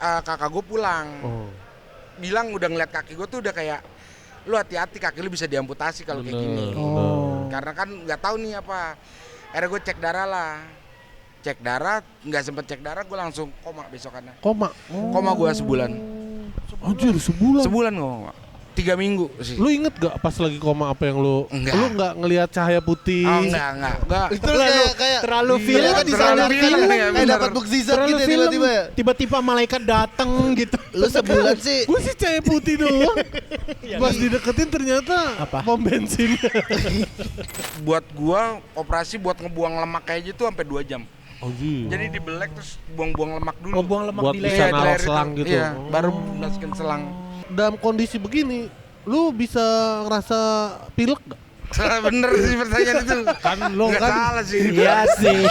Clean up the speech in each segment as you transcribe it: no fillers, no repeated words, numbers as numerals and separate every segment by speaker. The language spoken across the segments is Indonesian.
Speaker 1: kakak gue pulang. Bilang udah ngeliat kaki gue tuh udah kayak, lu hati-hati kaki lu bisa diamputasi kalau kayak gini. Karena kan nggak tahu nih apa. Akhirnya gue cek darah lah. Cek darah, nggak sempet cek darah, gue langsung koma besokannya. Koma gue sebulan.
Speaker 2: Anjir, sebulan?
Speaker 1: Sebulan koma. 3 minggu sih.
Speaker 2: Lu inget gak pas lagi koma apa yang lu?
Speaker 1: Enggak.
Speaker 2: Lu nggak ngelihat cahaya putih?
Speaker 1: Oh enggak.
Speaker 3: Itu kayak
Speaker 4: terlalu film
Speaker 3: kan disadarkan kayak dapat mukjizat gitu tiba-tiba ya.
Speaker 4: Tiba-tiba malaikat datang gitu.
Speaker 3: Lu sebulan sih.
Speaker 2: Gue sih cahaya putih doang. Pas dideketin ternyata pom bensin.
Speaker 1: Buat gua operasi buat ngebuang lemak kayak gitu sampai 2 jam.
Speaker 2: Jadi
Speaker 1: Jadi dibelek terus buang-buang lemak dulu.
Speaker 4: Buang lemak
Speaker 2: buat
Speaker 4: di
Speaker 2: bisa
Speaker 4: leher.
Speaker 2: naruh selang gitu.
Speaker 1: Iya, baru masukin selang.
Speaker 2: Dalam kondisi begini, lu bisa ngerasa pilek gak?
Speaker 1: Salah bener sih pertanyaan itu.
Speaker 2: Kan lo
Speaker 1: Nggak
Speaker 2: kan
Speaker 1: salah sih.
Speaker 4: Iya sih.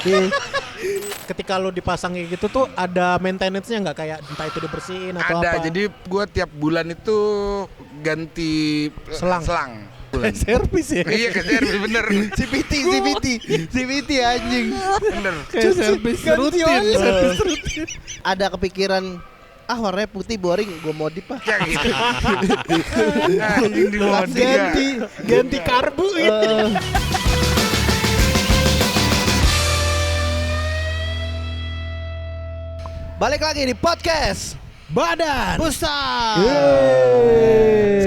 Speaker 4: Ketika lu dipasang kayak gitu tuh ada maintenance-nya nggak, kayak entah itu dibersihin atau
Speaker 1: Ada,
Speaker 4: apa?
Speaker 1: jadi gua tiap bulan itu ganti
Speaker 4: Selang.
Speaker 1: Bulan.
Speaker 2: servis ya.
Speaker 1: Iya ke servis bener.
Speaker 3: CVT anjing.
Speaker 1: Bener.
Speaker 2: Kayak servis rutin.
Speaker 3: Ada kepikiran warnanya putih boring, gue modif ah.
Speaker 1: Kayak gitu. Anjing di modif.
Speaker 4: ganti karbu gitu.
Speaker 3: Balik lagi di podcast
Speaker 4: Badan
Speaker 3: Pusat.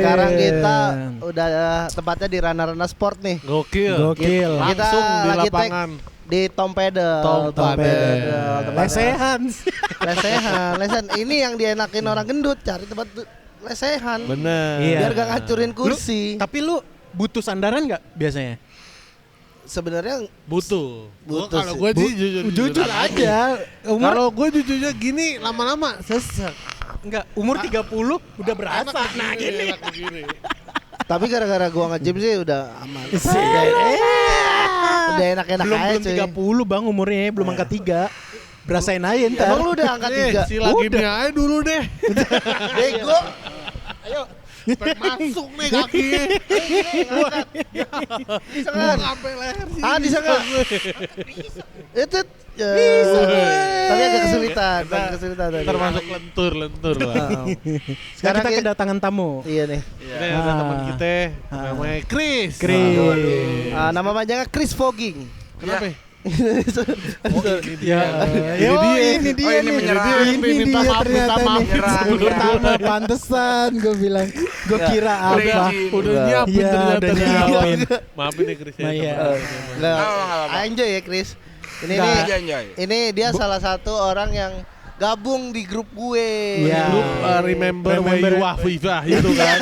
Speaker 3: Sekarang kita udah tempatnya di Rana Sport nih.
Speaker 2: Gokil.
Speaker 3: Kita
Speaker 2: Langsung di
Speaker 3: lagi
Speaker 2: lapangan.
Speaker 3: di Tom Pedal.
Speaker 4: Lesehan.
Speaker 3: Lesehan. Ini yang dienakin orang gendut, cari tempat lesehan.
Speaker 2: Bener.
Speaker 4: Iya.
Speaker 3: Biar gak ngancurin kursi.
Speaker 4: Tapi lu butuh sandaran nggak biasanya?
Speaker 3: Sebenarnya
Speaker 2: Butuh.
Speaker 3: Butuh
Speaker 2: Kalau
Speaker 3: sih.
Speaker 2: gue sih jujur
Speaker 4: aja.
Speaker 2: Kalau gue jujurnya gini lama-lama sesek.
Speaker 4: Enggak, umur 30 udah berasa. Nah, gini.
Speaker 3: tapi gara-gara gua nge-gym sih udah aman. Udah enak-enak
Speaker 4: Belum
Speaker 3: aja cuy.
Speaker 4: 30 Bang umurnya, belum angka 3. Berasain aja ntar.
Speaker 3: Emang lu udah angkat 3?
Speaker 2: Si lagi nih aja dulu deh.
Speaker 3: Bego.
Speaker 4: Ayo.
Speaker 2: Masuk nih kakinya.
Speaker 3: Bisa kan?
Speaker 2: Sampai leher sih.
Speaker 3: Bisa enggak? Itu tapi agak kesulitan, tadi.
Speaker 2: Termasuk lentur lah.
Speaker 4: Sekarang kita kedatangan tamu.
Speaker 3: Iya nih.
Speaker 2: Ini ada teman kita namanya Chris.
Speaker 3: Nama panjangnya Chris Fogging.
Speaker 2: Kenapa?
Speaker 4: Ini dia
Speaker 1: ini menyerah.
Speaker 4: Minta maaf pertama pantesan gue bilang. Gue kira apa?
Speaker 2: Udah nyiapin ternyata. Maafin nih Chris ya.
Speaker 3: Enjoy ya Chris.
Speaker 1: Enjoy.
Speaker 3: Ini dia salah satu orang yang gabung di grup gue.
Speaker 4: Iya.
Speaker 2: Grup Remember Where You Are Viva itu kan.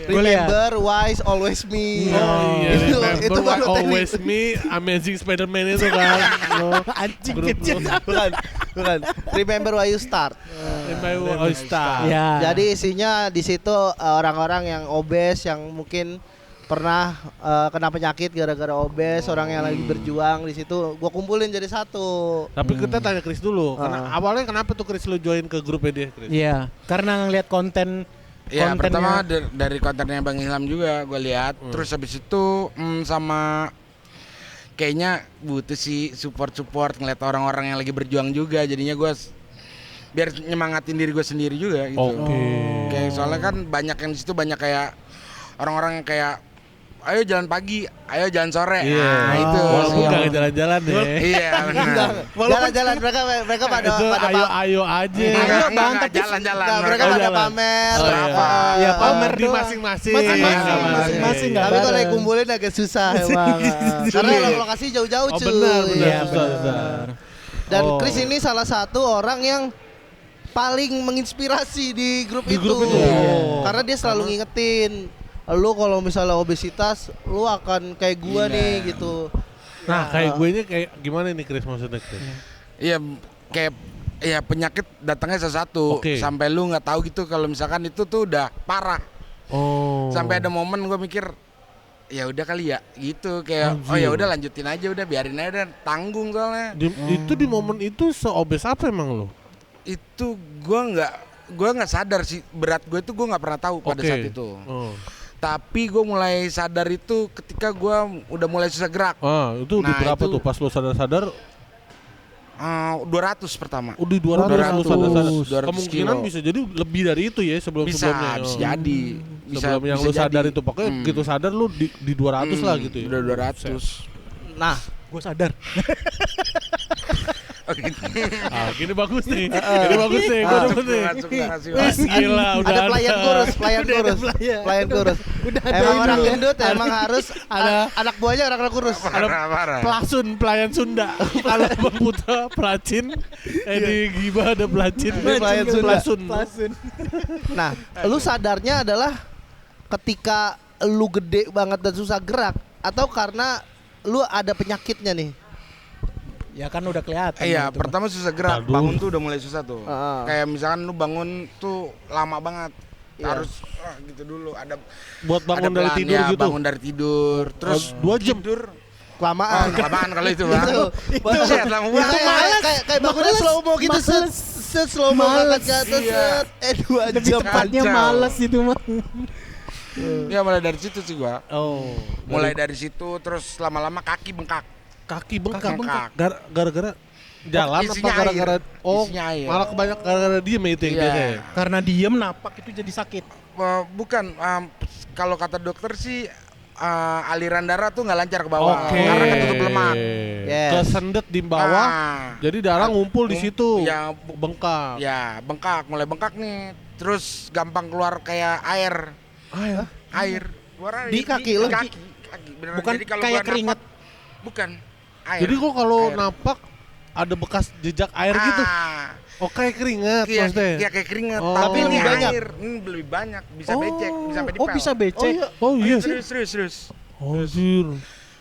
Speaker 3: Remember Wise Always Me.
Speaker 2: Remember
Speaker 3: baru
Speaker 2: Always Me, Amazing Spider-Man itu kan.
Speaker 4: Anjing
Speaker 2: Grup
Speaker 4: kecil.
Speaker 3: Bukan. Remember Why You Start.
Speaker 2: Remember All Star.
Speaker 4: Ya.
Speaker 3: Jadi isinya di situ orang-orang yang obes, yang mungkin pernah kena penyakit gara-gara obes, orang yang lagi berjuang di situ. Gua kumpulin jadi satu.
Speaker 2: Tapi kita tanya Chris dulu. Awalnya kenapa tuh Chris lu join ke grupnya dia, Chris?
Speaker 4: Iya, karena ngeliat kontennya.
Speaker 1: Pertama dari kontennya Bang Ilham juga gue lihat. Terus habis itu sama kayaknya butuh sih support ngeliat orang-orang yang lagi berjuang juga. Jadinya gue biar nyemangatin diri gue sendiri juga gitu. Kayak soalnya kan banyak yang di situ, banyak kayak orang-orang yang kayak ayo jalan pagi, ayo jalan sore. Nah, itu.
Speaker 2: Walaupun enggak jalan-jalan deh.
Speaker 1: Iya, benar.
Speaker 3: Jalan-jalan mereka pada
Speaker 2: ayo aja.
Speaker 1: Enggak jalan-jalan.
Speaker 3: Mereka pada pamer.
Speaker 4: Iya, pamer
Speaker 2: di masing-masing.
Speaker 4: Masing-masing enggak.
Speaker 3: Tapi kalau yang kumpulin agak susah emang. Karena lokasi jauh-jauh cuy.
Speaker 2: Benar.
Speaker 3: Dan Chris ini salah satu orang yang paling menginspirasi di grup itu. Karena dia selalu ngingetin, lu kalau misalnya obesitas, lu akan kayak gua nih gitu.
Speaker 2: Nah, kayak gue ini kayak gimana nih Chris maksudnya Chris?
Speaker 1: Iya, kayak penyakit datangnya sesuatu sampai lu nggak tahu gitu kalau misalkan itu tuh udah parah. Sampai ada momen gue mikir ya udah kali ya gitu, kayak ya udah lanjutin aja, udah biarin aja, tanggung soalnya.
Speaker 2: Itu di momen itu seobes apa emang lo?
Speaker 1: Itu gue nggak sadar sih berat gue itu, gue nggak pernah tahu pada saat itu. Tapi gue mulai sadar itu ketika gue udah mulai susah gerak.
Speaker 2: Itu di berapa tuh pas lo sadar-sadar?
Speaker 1: 200 pertama.
Speaker 2: Udah 200
Speaker 1: 200
Speaker 2: kemungkinan
Speaker 1: kilo.
Speaker 2: bisa jadi lebih dari itu ya sebelum-sebelumnya.
Speaker 1: Bisa jadi.
Speaker 2: Sebelum yang lu sadar itu pokoknya gitu sadar lu di 200 lah gitu ya.
Speaker 1: Udah 200.
Speaker 3: Nah,
Speaker 4: Gue sadar.
Speaker 2: Gini bagus nih. Gini bagus nih. Gua dapet nih. Wis gila udah
Speaker 3: ada pelayan kurus. Pelayan kurus. Emang orang gendut emang harus ada anak buahnya orang kurus.
Speaker 1: Parah.
Speaker 2: Pelayan Sunda. Kalau Bang Putra pelacin, di Giba ada pelacin.
Speaker 3: Pelayan Sunda.
Speaker 2: Pelasun.
Speaker 3: Nah, lu sadarnya adalah ketika lu gede banget dan susah gerak atau karena lu ada penyakitnya nih?
Speaker 4: Ya kan udah kelihatan.
Speaker 1: Iya,
Speaker 4: gitu.
Speaker 1: pertama susah gerak,
Speaker 2: Aduh.
Speaker 1: bangun tuh udah mulai susah tuh.
Speaker 3: Heeh.
Speaker 1: Kayak misalkan lu bangun tuh lama banget.
Speaker 3: Iya.
Speaker 1: Harus gitu dulu ada
Speaker 2: Buat bangun
Speaker 1: ada
Speaker 2: dari
Speaker 1: pelan,
Speaker 2: tidur
Speaker 1: ya,
Speaker 2: gitu.
Speaker 1: bangun dari tidur, terus
Speaker 2: 2 jam.
Speaker 1: tidur.
Speaker 3: Kelamaan.
Speaker 1: Kelamaan kalau itu, Bang.
Speaker 3: Itu
Speaker 1: Set, lama banget.
Speaker 3: kayak bangunnya slow mo gitu set slow mo angkat ke atas
Speaker 1: Iya.
Speaker 3: set 2
Speaker 4: Lebih
Speaker 3: jam.
Speaker 4: tepatnya
Speaker 1: kacau.
Speaker 4: males itu mah.
Speaker 1: Ya mulai dari situ sih gua.
Speaker 2: Oh.
Speaker 1: Mulai dari situ terus lama-lama kaki bengkak.
Speaker 2: Kaki bengkak.
Speaker 1: Bengkak.
Speaker 2: Gara-gara jalan apa
Speaker 1: Isinya
Speaker 2: gara-gara
Speaker 1: air.
Speaker 2: oh
Speaker 1: Isinya air.
Speaker 2: malah kebanyak gara-gara diem ya itu yang
Speaker 1: Iya.
Speaker 2: biasanya.
Speaker 4: Karena diem napak itu jadi sakit.
Speaker 1: Bukan kalau kata dokter sih aliran darah tuh nggak lancar ke bawah
Speaker 2: Oke.
Speaker 1: karena ketutup lemak.
Speaker 3: Yes.
Speaker 2: Kesendet di bawah. Jadi darah ngumpul di situ.
Speaker 1: Ya,
Speaker 2: Bengkak.
Speaker 1: ya bengkak, mulai bengkak nih. Terus gampang keluar kayak air. Keluar air.
Speaker 3: Di kaki lo?
Speaker 1: Kaki. Beneran.
Speaker 4: Bukan
Speaker 1: Jadi kalau
Speaker 4: kayak
Speaker 1: gua
Speaker 4: keringat.
Speaker 1: napak, bukan. Air.
Speaker 2: Jadi kok kalau
Speaker 1: Air.
Speaker 2: napak ada bekas jejak air gitu. Oh kayak keringat
Speaker 1: Iya,
Speaker 2: maksudnya.
Speaker 1: iya kayak keringat.
Speaker 2: Oh.
Speaker 1: Tapi
Speaker 3: Lebih
Speaker 1: ini
Speaker 3: banyak.
Speaker 1: air. Lebih banyak. Bisa becek, bisa sampai
Speaker 4: Oh
Speaker 1: dipel.
Speaker 4: bisa becek.
Speaker 2: Oh iya.
Speaker 1: Serius.
Speaker 2: Anjir.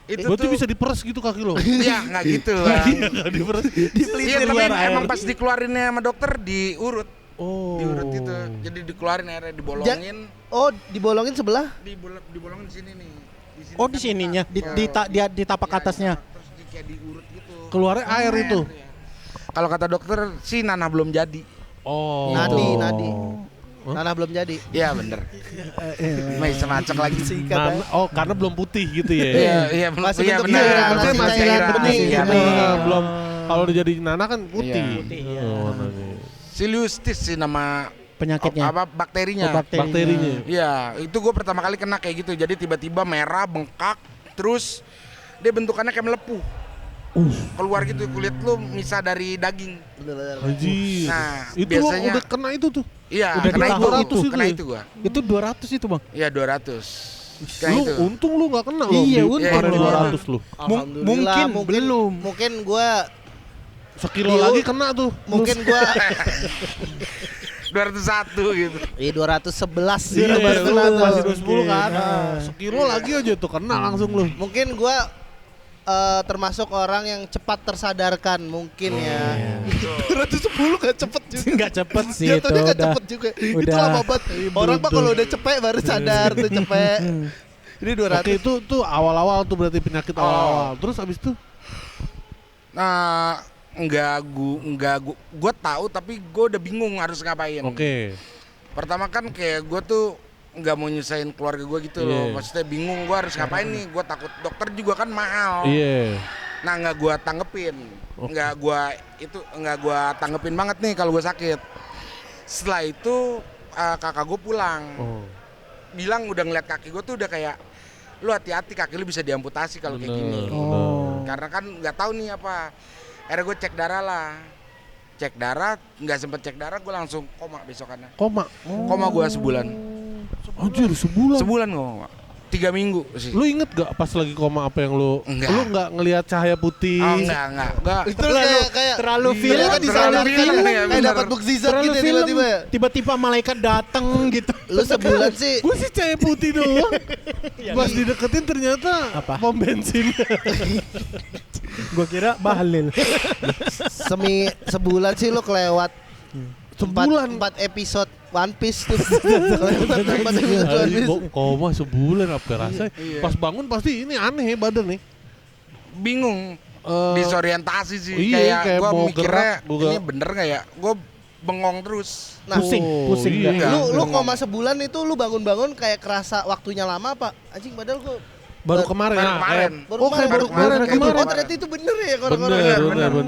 Speaker 1: Itu
Speaker 2: Berarti
Speaker 1: tuh,
Speaker 2: bisa diperes gitu kaki lo.
Speaker 1: Iya, nggak gitu. Bang.
Speaker 2: Nggak diperes.
Speaker 1: Iya, tapi
Speaker 2: keluar air.
Speaker 1: emang pas dikeluarinnya sama dokter diurut.
Speaker 2: Oh.
Speaker 1: Diurut gitu. Jadi dikeluarin airnya, dibolongin.
Speaker 3: Oh, dibolongin sebelah?
Speaker 1: Dibolongin di sini nih. Sini
Speaker 4: Oh
Speaker 1: kan
Speaker 4: di sininya,
Speaker 1: bengkak.
Speaker 4: di tapak
Speaker 1: Iya,
Speaker 4: atasnya.
Speaker 1: Terus kayak diurut gitu.
Speaker 2: Keluarnya air itu.
Speaker 1: Iya. Kalau kata dokter sih nanah belum jadi.
Speaker 2: Oh.
Speaker 3: Nadi.
Speaker 2: Hah?
Speaker 3: Tanah belum jadi.
Speaker 1: Iya bener. Masih semacam lagi sih.
Speaker 2: Oh, karena belum putih gitu ya.
Speaker 1: Iya,
Speaker 3: Masih
Speaker 1: iya
Speaker 3: bentuk
Speaker 1: bener.
Speaker 3: cairan,
Speaker 2: Maksudnya
Speaker 3: masih
Speaker 2: masih
Speaker 3: cairan
Speaker 2: bening.
Speaker 3: bening.
Speaker 1: Iya,
Speaker 3: Bening.
Speaker 1: bening.
Speaker 2: Belum kalau udah jadi nanah kan putih.
Speaker 1: Iya.
Speaker 4: Putih, iya.
Speaker 2: Oh, warnanya.
Speaker 1: Siliustis sih nama
Speaker 4: Penyakitnya.
Speaker 1: apa bakterinya.
Speaker 4: Oh,
Speaker 2: Bakterinya.
Speaker 1: Iya, itu gue pertama kali kena kayak gitu. Jadi tiba-tiba merah, bengkak, terus dia bentukannya kayak melepuh. Keluar gitu kulit lu misah dari daging.
Speaker 2: Anjir.
Speaker 1: Nah,
Speaker 2: itu
Speaker 1: biasanya-
Speaker 2: lo udah kena itu tuh.
Speaker 1: Iya,
Speaker 4: Udah
Speaker 1: kena
Speaker 4: di
Speaker 1: itu,
Speaker 4: tahun
Speaker 2: itu
Speaker 1: kena
Speaker 2: ya?
Speaker 1: itu gua.
Speaker 4: Itu 200 itu bang.
Speaker 1: Iya 200. Kena
Speaker 2: Lu
Speaker 1: itu.
Speaker 2: untung lu gak kena lo.
Speaker 4: Iya,
Speaker 2: Di-
Speaker 4: untung
Speaker 2: kemarin
Speaker 1: lu.
Speaker 2: 200 lu.
Speaker 3: Alhamdulillah,
Speaker 4: mungkin belum.
Speaker 3: Mungkin gua
Speaker 2: Sekilo
Speaker 3: Di-
Speaker 2: lagi kena tuh.
Speaker 3: mungkin gua
Speaker 1: 201 gitu.
Speaker 3: 211
Speaker 2: Iya,
Speaker 3: baru
Speaker 2: lu
Speaker 3: kena tuh.
Speaker 2: masih 210 kan.
Speaker 3: Nah.
Speaker 2: Sekilo lagi aja tuh kena langsung lu.
Speaker 3: Mungkin gua termasuk orang yang cepat tersadarkan mungkin ya. 210 gak cepet juga.
Speaker 4: Nggak cepet sih itu
Speaker 3: Jatuhnya gak
Speaker 4: udah.
Speaker 3: cepet juga. Itu
Speaker 4: udah.
Speaker 3: lama banget. Orang mah kalau udah cepet baru sadar tuh cepet. Ini 200.
Speaker 2: Oke, itu tuh awal-awal tuh berarti penyakit awal-awal. Terus abis itu
Speaker 1: Nah, gua tahu tapi gua udah bingung harus ngapain.
Speaker 2: oke.
Speaker 1: Pertama kan kayak gua tuh nggak mau nyusahin keluarga gua gitu loh.
Speaker 2: Iya.
Speaker 1: Maksudnya bingung gua harus ngapain nih. Gua takut dokter juga kan mahal.
Speaker 2: Iya.
Speaker 1: Nah, nggak gua tanggepin. Nggak gua tanggepin banget nih kalau gua sakit. Setelah itu kakak gua pulang.
Speaker 2: Oh.
Speaker 1: Bilang udah ngeliat kaki gua tuh udah kayak lu hati-hati kaki lu bisa diamputasi kalau kayak gini.
Speaker 4: Oh.
Speaker 1: Karena kan nggak tahu nih apa. Akhirnya gue cek darah lah. Cek darah, nggak sempet cek darah, gue langsung koma besokannya.
Speaker 2: Koma.
Speaker 1: Koma gue sebulan.
Speaker 2: Anjir, sebulan.
Speaker 1: Sebulan koma. 3 minggu sih.
Speaker 2: Lu inget gak pas lagi koma apa yang lu?
Speaker 1: Enggak.
Speaker 2: Lu nggak ngelihat cahaya putih?
Speaker 1: Oh enggak.
Speaker 3: Itu kayak
Speaker 4: terlalu
Speaker 3: Iya,
Speaker 4: film
Speaker 3: kan disadarkan
Speaker 1: film,
Speaker 3: kan,
Speaker 1: ya,
Speaker 3: kayak
Speaker 1: bener.
Speaker 3: dapat mukjizat
Speaker 4: terlalu
Speaker 3: gitu ya,
Speaker 4: film.
Speaker 3: tiba-tiba ya.
Speaker 4: Tiba-tiba malaikat datang gitu.
Speaker 3: Lu sebulan sih
Speaker 2: Gue sih cahaya putih doang. Pas dideketin ternyata
Speaker 4: Apa?
Speaker 2: pom bensin.
Speaker 4: Gua kira bahlil.
Speaker 3: sebulan sih lu kelewat
Speaker 2: Sebulan.
Speaker 3: 4 episode One Piece tuh. Kelewat 4 episode One Piece.
Speaker 2: Koma sebulan apa rasanya?
Speaker 1: Iya.
Speaker 2: Pas bangun pasti ini aneh badan nih.
Speaker 1: Bingung. Disorientasi sih.
Speaker 2: iya, kayak
Speaker 1: gue
Speaker 2: mau
Speaker 1: mikirnya
Speaker 2: gerak juga.
Speaker 1: ini bener nggak ya? Gue bengong terus.
Speaker 3: Nah,
Speaker 4: Pusing
Speaker 2: iya.
Speaker 4: nggak?
Speaker 3: lu
Speaker 1: bengong.
Speaker 3: koma sebulan itu lu bangun-bangun kayak kerasa waktunya lama apa? Anjing padahal gua
Speaker 2: Baru kemarin.
Speaker 1: Baru
Speaker 2: Nah,
Speaker 1: kemarin.
Speaker 3: Kayak
Speaker 1: baru kemarin.
Speaker 3: Oh ternyata itu bener ya orang-orang.
Speaker 2: Bener.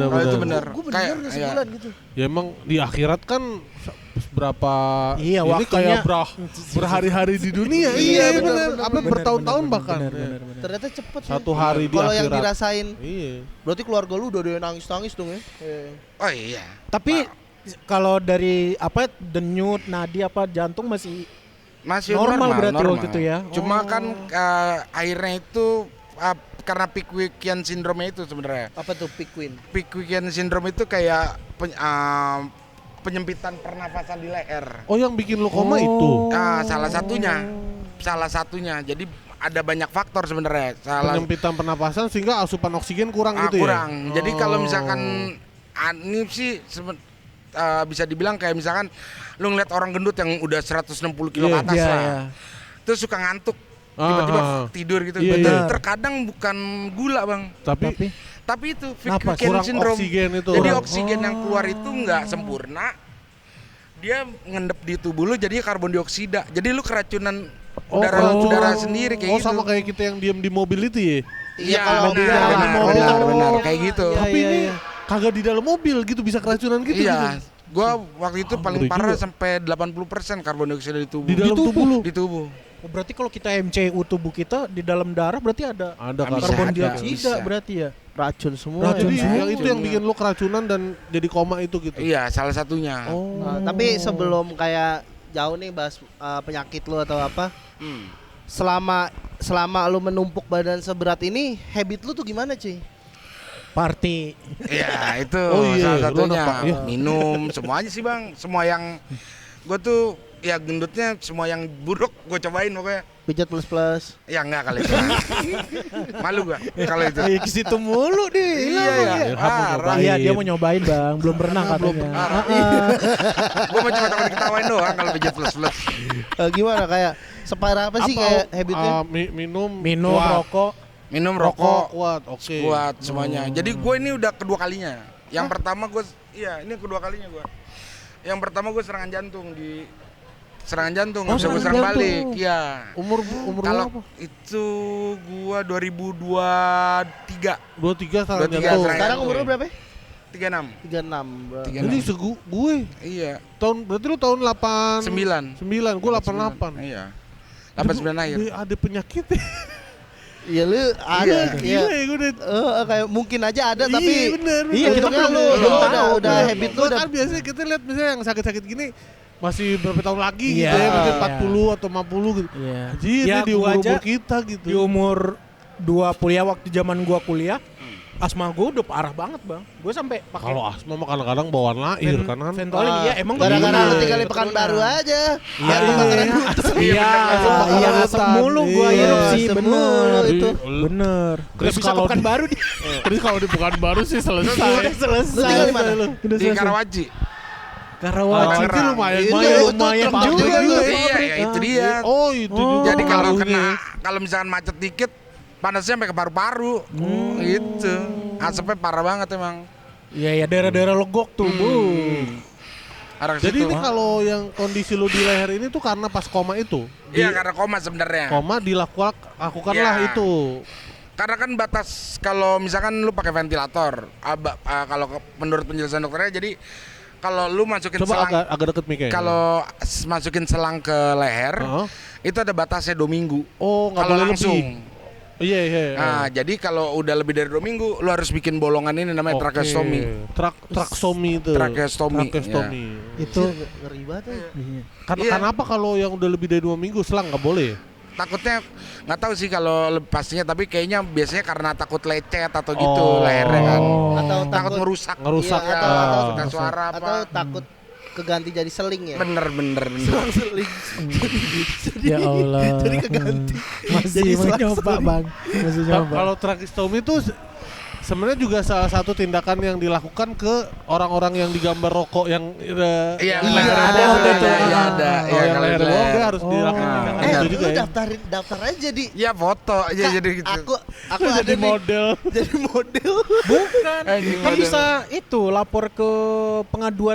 Speaker 1: Kalau itu bener.
Speaker 3: Gue bener
Speaker 1: Kayak
Speaker 3: gak
Speaker 1: iya.
Speaker 3: sebulan gitu.
Speaker 2: Ya emang di akhirat kan berapa
Speaker 4: Iya,
Speaker 2: ini
Speaker 4: waktunya-
Speaker 2: kayak berhari-hari di dunia.
Speaker 3: Iya,
Speaker 2: bener.
Speaker 3: bener.
Speaker 2: Apa bertahun-tahun bahkan.
Speaker 4: Bener.
Speaker 3: Ternyata cepet ya.
Speaker 2: Satu hari di
Speaker 3: Kalau yang
Speaker 2: akhirat.
Speaker 3: dirasain,
Speaker 2: Iya.
Speaker 3: berarti keluarga lu udah ada yang nangis-nangis dong ya?
Speaker 1: Oh iya.
Speaker 4: Tapi kalau dari apa denyut, nadi apa jantung masih
Speaker 1: Masih
Speaker 4: Normal berarti waktu itu ya?
Speaker 1: Cuma
Speaker 4: Oh.
Speaker 1: kan akhirnya itu karena Pickwickian syndrome itu sebenarnya.
Speaker 3: Apa tuh Pickwin?
Speaker 1: Pickwickian syndrome itu kayak penyempitan pernafasan di leher.
Speaker 2: Oh yang bikin lu koma itu.
Speaker 1: Salah satunya. Jadi ada banyak faktor sebenarnya.
Speaker 2: Penyempitan pernapasan sehingga asupan oksigen kurang gitu ya.
Speaker 1: Kurang. Jadi kalau misalkan ini sih bisa dibilang kayak misalkan lu ngeliat orang gendut yang udah 160 kilo ke atas
Speaker 4: Iya,
Speaker 1: lah.
Speaker 4: iya.
Speaker 1: Terus suka ngantuk. Tiba-tiba tidur gitu.
Speaker 2: Iya,
Speaker 1: Betul.
Speaker 2: iya.
Speaker 1: Terkadang bukan gula, Bang. Tapi itu
Speaker 4: Napas,
Speaker 1: Pickwickian
Speaker 2: kurang
Speaker 1: syndrome.
Speaker 2: oksigen itu.
Speaker 1: Jadi
Speaker 2: Kurang.
Speaker 1: oksigen yang keluar itu nggak sempurna. Dia ngendep di tubuh lu jadi karbon dioksida. Jadi lu keracunan udara sendiri kayak gitu.
Speaker 2: sama kayak kita yang diem di mobil itu ya.
Speaker 1: Iya,
Speaker 3: kalau di
Speaker 1: benar,
Speaker 3: dalam
Speaker 1: benar,
Speaker 3: mobil.
Speaker 1: benar, kayak gitu.
Speaker 3: Iya,
Speaker 2: Tapi
Speaker 3: iya,
Speaker 2: ini
Speaker 3: iya.
Speaker 2: kagak di dalam mobil gitu bisa keracunan gitu.
Speaker 1: Iya. Gua waktu itu paling
Speaker 2: ngeri
Speaker 1: parah
Speaker 2: juga.
Speaker 1: sampai 80% karbon dioksida di tubuh.
Speaker 2: Di dalam tubuh lu.
Speaker 1: Di tubuh.
Speaker 4: Oh, berarti kalau kita MCU tubuh kita di dalam darah berarti ada
Speaker 2: Ada
Speaker 1: Bisa,
Speaker 4: karbon
Speaker 1: ada,
Speaker 4: dioksida
Speaker 1: bisa.
Speaker 4: berarti ya.
Speaker 3: Racun semua.
Speaker 2: Jadi
Speaker 3: ya.
Speaker 2: yang itu yang bikin lu keracunan dan jadi koma itu gitu.
Speaker 1: Iya, salah satunya.
Speaker 2: Oh.
Speaker 3: Nah, tapi sebelum kayak jauh nih bahas penyakit lu atau apa,
Speaker 1: Hmm.
Speaker 3: selama lu menumpuk badan seberat ini, habit lu tuh gimana cuy?
Speaker 4: Party.
Speaker 1: Iya, itu
Speaker 2: Oh iya,
Speaker 1: salah
Speaker 2: lu
Speaker 1: satunya.
Speaker 2: apa? Iya.
Speaker 1: Minum, semua aja sih, Bang. Semua yang gua tuh ya gendutnya semua yang buruk gua cobain pokoknya.
Speaker 3: Pijat plus.
Speaker 1: Ya enggak kali itu. Malu gua kalau itu.
Speaker 4: Ayo ke situ mulu deh.
Speaker 1: Iya, iya. Parah.
Speaker 4: Iya, dia mau nyobain, Bang. Belum pernah katanya.
Speaker 1: Parah. Gua mau cuma takut diketawain doang kalau pijat plus.
Speaker 3: Gimana kayak separah apa sih kayak habitnya?
Speaker 2: Minum
Speaker 4: Minum,
Speaker 2: kuat.
Speaker 4: rokok.
Speaker 1: Minum
Speaker 2: Rokok
Speaker 1: rokok,
Speaker 2: kuat, oke.
Speaker 1: kuat semuanya. Jadi gue ini udah kedua kalinya. Yang pertama gue, iya ini kedua kalinya gue. Yang pertama gue serangan jantung nggak bisa gue serang
Speaker 4: serangan
Speaker 1: balik.
Speaker 4: jantung.
Speaker 1: Iya.
Speaker 2: Umur
Speaker 1: Kalau
Speaker 2: berapa?
Speaker 1: itu gua 2023,
Speaker 2: 23 serangan
Speaker 1: 23
Speaker 2: jantung.
Speaker 1: serangan.
Speaker 3: Sekarang umur lu berapa?
Speaker 1: 36.
Speaker 3: 36. Bro.
Speaker 1: 36.
Speaker 2: Ini gue
Speaker 1: Iya.
Speaker 2: berarti lu tahun
Speaker 1: 9.
Speaker 2: 9, gue 88.
Speaker 1: Iya. 89 akhir.
Speaker 2: Ada penyakit.
Speaker 3: Iya lu ada.
Speaker 2: Gila
Speaker 3: Iya.
Speaker 2: ya gue udah.
Speaker 3: Kayak mungkin aja ada tapi
Speaker 2: Iya bener.
Speaker 4: Iya, kita
Speaker 3: untungnya
Speaker 4: belum-
Speaker 3: lu
Speaker 4: belum
Speaker 3: udah
Speaker 4: tahu.
Speaker 3: habit lu
Speaker 2: Gua
Speaker 3: udah
Speaker 2: kan biasanya kita lihat misalnya yang sakit-sakit gini masih berapa tahun lagi
Speaker 4: Iya,
Speaker 2: gitu ya, mungkin
Speaker 4: iya.
Speaker 2: 40 atau 50 gitu.
Speaker 4: Iya.
Speaker 2: Anjir,
Speaker 4: Ya,
Speaker 2: ini di
Speaker 4: gua
Speaker 2: umur
Speaker 4: aja
Speaker 2: kita gitu.
Speaker 4: Di umur 20 ya waktu zaman gua kuliah, asma gua udah parah banget, Bang. Gua sampai pakai
Speaker 2: Kalau asma mah kadang-kadang bawaan lahir kan.
Speaker 4: Ventolin. Iya, emang
Speaker 3: gara-gara
Speaker 4: begitu.
Speaker 3: lu tinggal di Pekanbaru aja.
Speaker 4: Iya,
Speaker 3: Baru makanan
Speaker 4: Iya, iya, asap mulu gua
Speaker 2: Iya,
Speaker 4: hirup sih,
Speaker 3: asap
Speaker 4: bener.
Speaker 3: mulu itu.
Speaker 4: Bener.
Speaker 2: Terus
Speaker 4: Bisa
Speaker 2: kalau
Speaker 4: bukan
Speaker 2: di-
Speaker 4: baru dia.
Speaker 2: Terus kalau di Pekanbaru sih selesai.
Speaker 4: Udah selesai.
Speaker 3: Lu tinggal di mana?
Speaker 4: Udah
Speaker 1: Di
Speaker 4: selesai.
Speaker 1: Karawaci.
Speaker 4: Karawaci.
Speaker 2: Itu lumayan,
Speaker 3: Itu
Speaker 4: lumayan
Speaker 3: tempat
Speaker 4: juga
Speaker 3: juga.
Speaker 4: itu.
Speaker 1: Iya, ya itu dia.
Speaker 2: Oh, itu juga.
Speaker 1: Jadi kalau
Speaker 2: pengaruhnya.
Speaker 1: kalau misalkan macet dikit, panasnya sampai ke paru-paru. Gitu. Asapnya parah banget emang.
Speaker 4: Iya, ya daerah-daerah legok tuh, Bu.
Speaker 1: Arah ke
Speaker 2: Jadi
Speaker 1: situ.
Speaker 2: ini kalau yang kondisi lu di leher ini tuh karena pas koma itu.
Speaker 1: Iya, karena koma sebenarnya.
Speaker 2: Koma lakukanlah
Speaker 1: Iya.
Speaker 2: itu.
Speaker 1: Karena kan batas kalau misalkan lu pakai ventilator, kalau menurut penjelasan dokternya, jadi kalau lu masukin
Speaker 2: Coba
Speaker 1: selang,
Speaker 2: agak deket mic ya.
Speaker 1: kalau masukin selang ke leher,
Speaker 2: Heeh.
Speaker 1: itu ada batasnya 2 minggu.
Speaker 2: Oh, nggak
Speaker 1: Kalau
Speaker 2: boleh
Speaker 1: langsung.
Speaker 2: lebih. Iya, iya.
Speaker 1: Nah, jadi kalau udah lebih dari 2 minggu, lu harus bikin bolongan ini namanya
Speaker 2: Oke.
Speaker 1: tracheostomy.
Speaker 2: Traksomi itu.
Speaker 1: Tracheostomy,
Speaker 2: Tracheostomy.
Speaker 4: Itu
Speaker 3: Ngeri banget ya.
Speaker 1: Iya.
Speaker 2: Kenapa kalau yang udah lebih dari 2 minggu selang nggak boleh?
Speaker 1: Takutnya nggak tahu sih kalau pastinya, tapi kayaknya biasanya karena takut lecet atau gitu
Speaker 2: Oh.
Speaker 1: lehernya kan.
Speaker 3: Atau
Speaker 1: Takut
Speaker 3: takut
Speaker 1: ngerusak.
Speaker 2: Ngerusak.
Speaker 3: Iya,
Speaker 1: Ya,
Speaker 3: atau
Speaker 1: suka suara apa.
Speaker 3: atau takut keganti jadi seling ya.
Speaker 1: Bener.
Speaker 3: Seling.
Speaker 4: ya Allah.
Speaker 3: Jadi keganti.
Speaker 4: Masih
Speaker 3: Jadi
Speaker 4: mau
Speaker 3: selang-
Speaker 4: nyoba, Bang. Masih nyoba.
Speaker 2: Kalau tracheostomy itu sebenarnya juga salah satu tindakan yang dilakukan ke orang-orang yang digambar rokok yang
Speaker 1: Iya,
Speaker 3: Iya,
Speaker 1: leher
Speaker 3: ada,
Speaker 1: bawah
Speaker 3: ada,
Speaker 1: tuh.
Speaker 3: ada.
Speaker 1: Iya, ada.
Speaker 2: Oh,
Speaker 1: Iya,
Speaker 2: yang
Speaker 1: kalau
Speaker 2: leher
Speaker 1: leher.
Speaker 2: bawah dia harus dilakukan
Speaker 4: Oh.
Speaker 2: tindakan
Speaker 1: Benar.
Speaker 2: itu juga
Speaker 3: Lu
Speaker 2: ya.
Speaker 3: daftar aja jadi
Speaker 1: Ya foto aja
Speaker 3: Kak,
Speaker 1: jadi gitu.
Speaker 3: aku ada
Speaker 2: Jadi
Speaker 3: nih,
Speaker 2: model.
Speaker 3: jadi model.
Speaker 4: Bukan.
Speaker 1: Anjing,
Speaker 4: Kan
Speaker 1: model.
Speaker 4: bisa itu lapor ke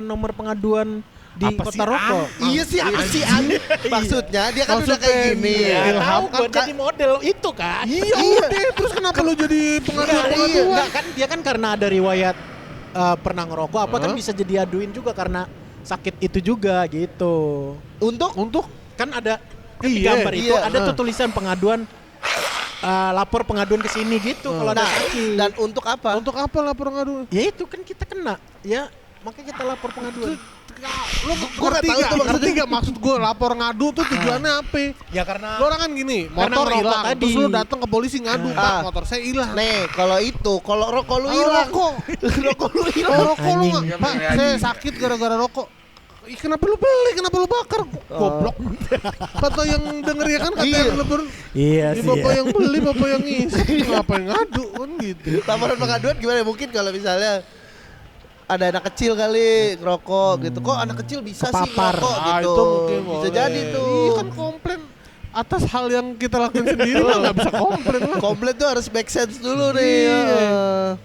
Speaker 4: nomor pengaduan di
Speaker 2: Apa
Speaker 4: kota
Speaker 2: sih,
Speaker 4: rokok.
Speaker 3: Iya sih apa sih An? Maksudnya dia kan udah kayak gini.
Speaker 4: Iya,
Speaker 2: Ilham
Speaker 4: tahu
Speaker 2: kan
Speaker 4: gua jadi model itu kan.
Speaker 2: Iya udah, terus kenapa lu jadi pengaduan?
Speaker 4: Enggak kan dia kan karena ada riwayat pernah ngerokok apa kan bisa jadi aduin juga karena sakit itu juga gitu.
Speaker 3: Untuk
Speaker 4: Kan ada di
Speaker 2: Iya,
Speaker 4: gambar itu
Speaker 3: iya,
Speaker 4: ada tuh tulisan pengaduan lapor pengaduan ke sini gitu kalau ada
Speaker 3: nah,
Speaker 4: sakit.
Speaker 3: dan untuk apa?
Speaker 2: Untuk apa lapor ngadu?
Speaker 4: Ya itu kan kita kena. Ya makanya kita lapor pengaduan.
Speaker 2: Lu
Speaker 3: Gua nggak tahu itu maksudnya.
Speaker 2: ngerti gak maksud gue lapor ngadu tuh tujuannya apa?
Speaker 4: Ya karena
Speaker 2: Lu orang kan gini,
Speaker 4: Karena
Speaker 2: motor
Speaker 4: ngerokok
Speaker 2: hilang,
Speaker 4: tadi.
Speaker 2: terus lu datang ke polisi ngadu, Pak,
Speaker 3: Ah.
Speaker 2: motor saya hilang.
Speaker 3: Nih, kalau rokok lu
Speaker 2: Kalau
Speaker 3: hilang.
Speaker 2: rokok.
Speaker 3: Rokok lu hilang.
Speaker 2: Kalau rokok lu
Speaker 4: Anjing.
Speaker 2: nggak, Pak, saya sakit gara-gara rokok. Ih, kenapa lu beli? Kenapa lu bakar? Goblok. Kata yang denger ya kan, kata
Speaker 3: Iya.
Speaker 2: yang lebar.
Speaker 4: Iya
Speaker 2: Ini bapak yang beli, bapak yang ngisi. Ngapain ngadu kan gitu.
Speaker 3: Laporan pengaduan gimana? Mungkin kalau misalnya ada anak kecil kali ngerokok gitu. Kok anak kecil bisa sih
Speaker 4: Kepapar.
Speaker 3: ngerokok
Speaker 2: Ah,
Speaker 3: gitu?
Speaker 2: itu mungkin
Speaker 3: Bisa
Speaker 2: boleh.
Speaker 3: jadi tuh.
Speaker 2: Iya kan komplain atas hal yang kita lakukan sendiri mah nggak bisa komplain lah.
Speaker 3: Komplit tuh harus make sense dulu nih.
Speaker 2: Iya.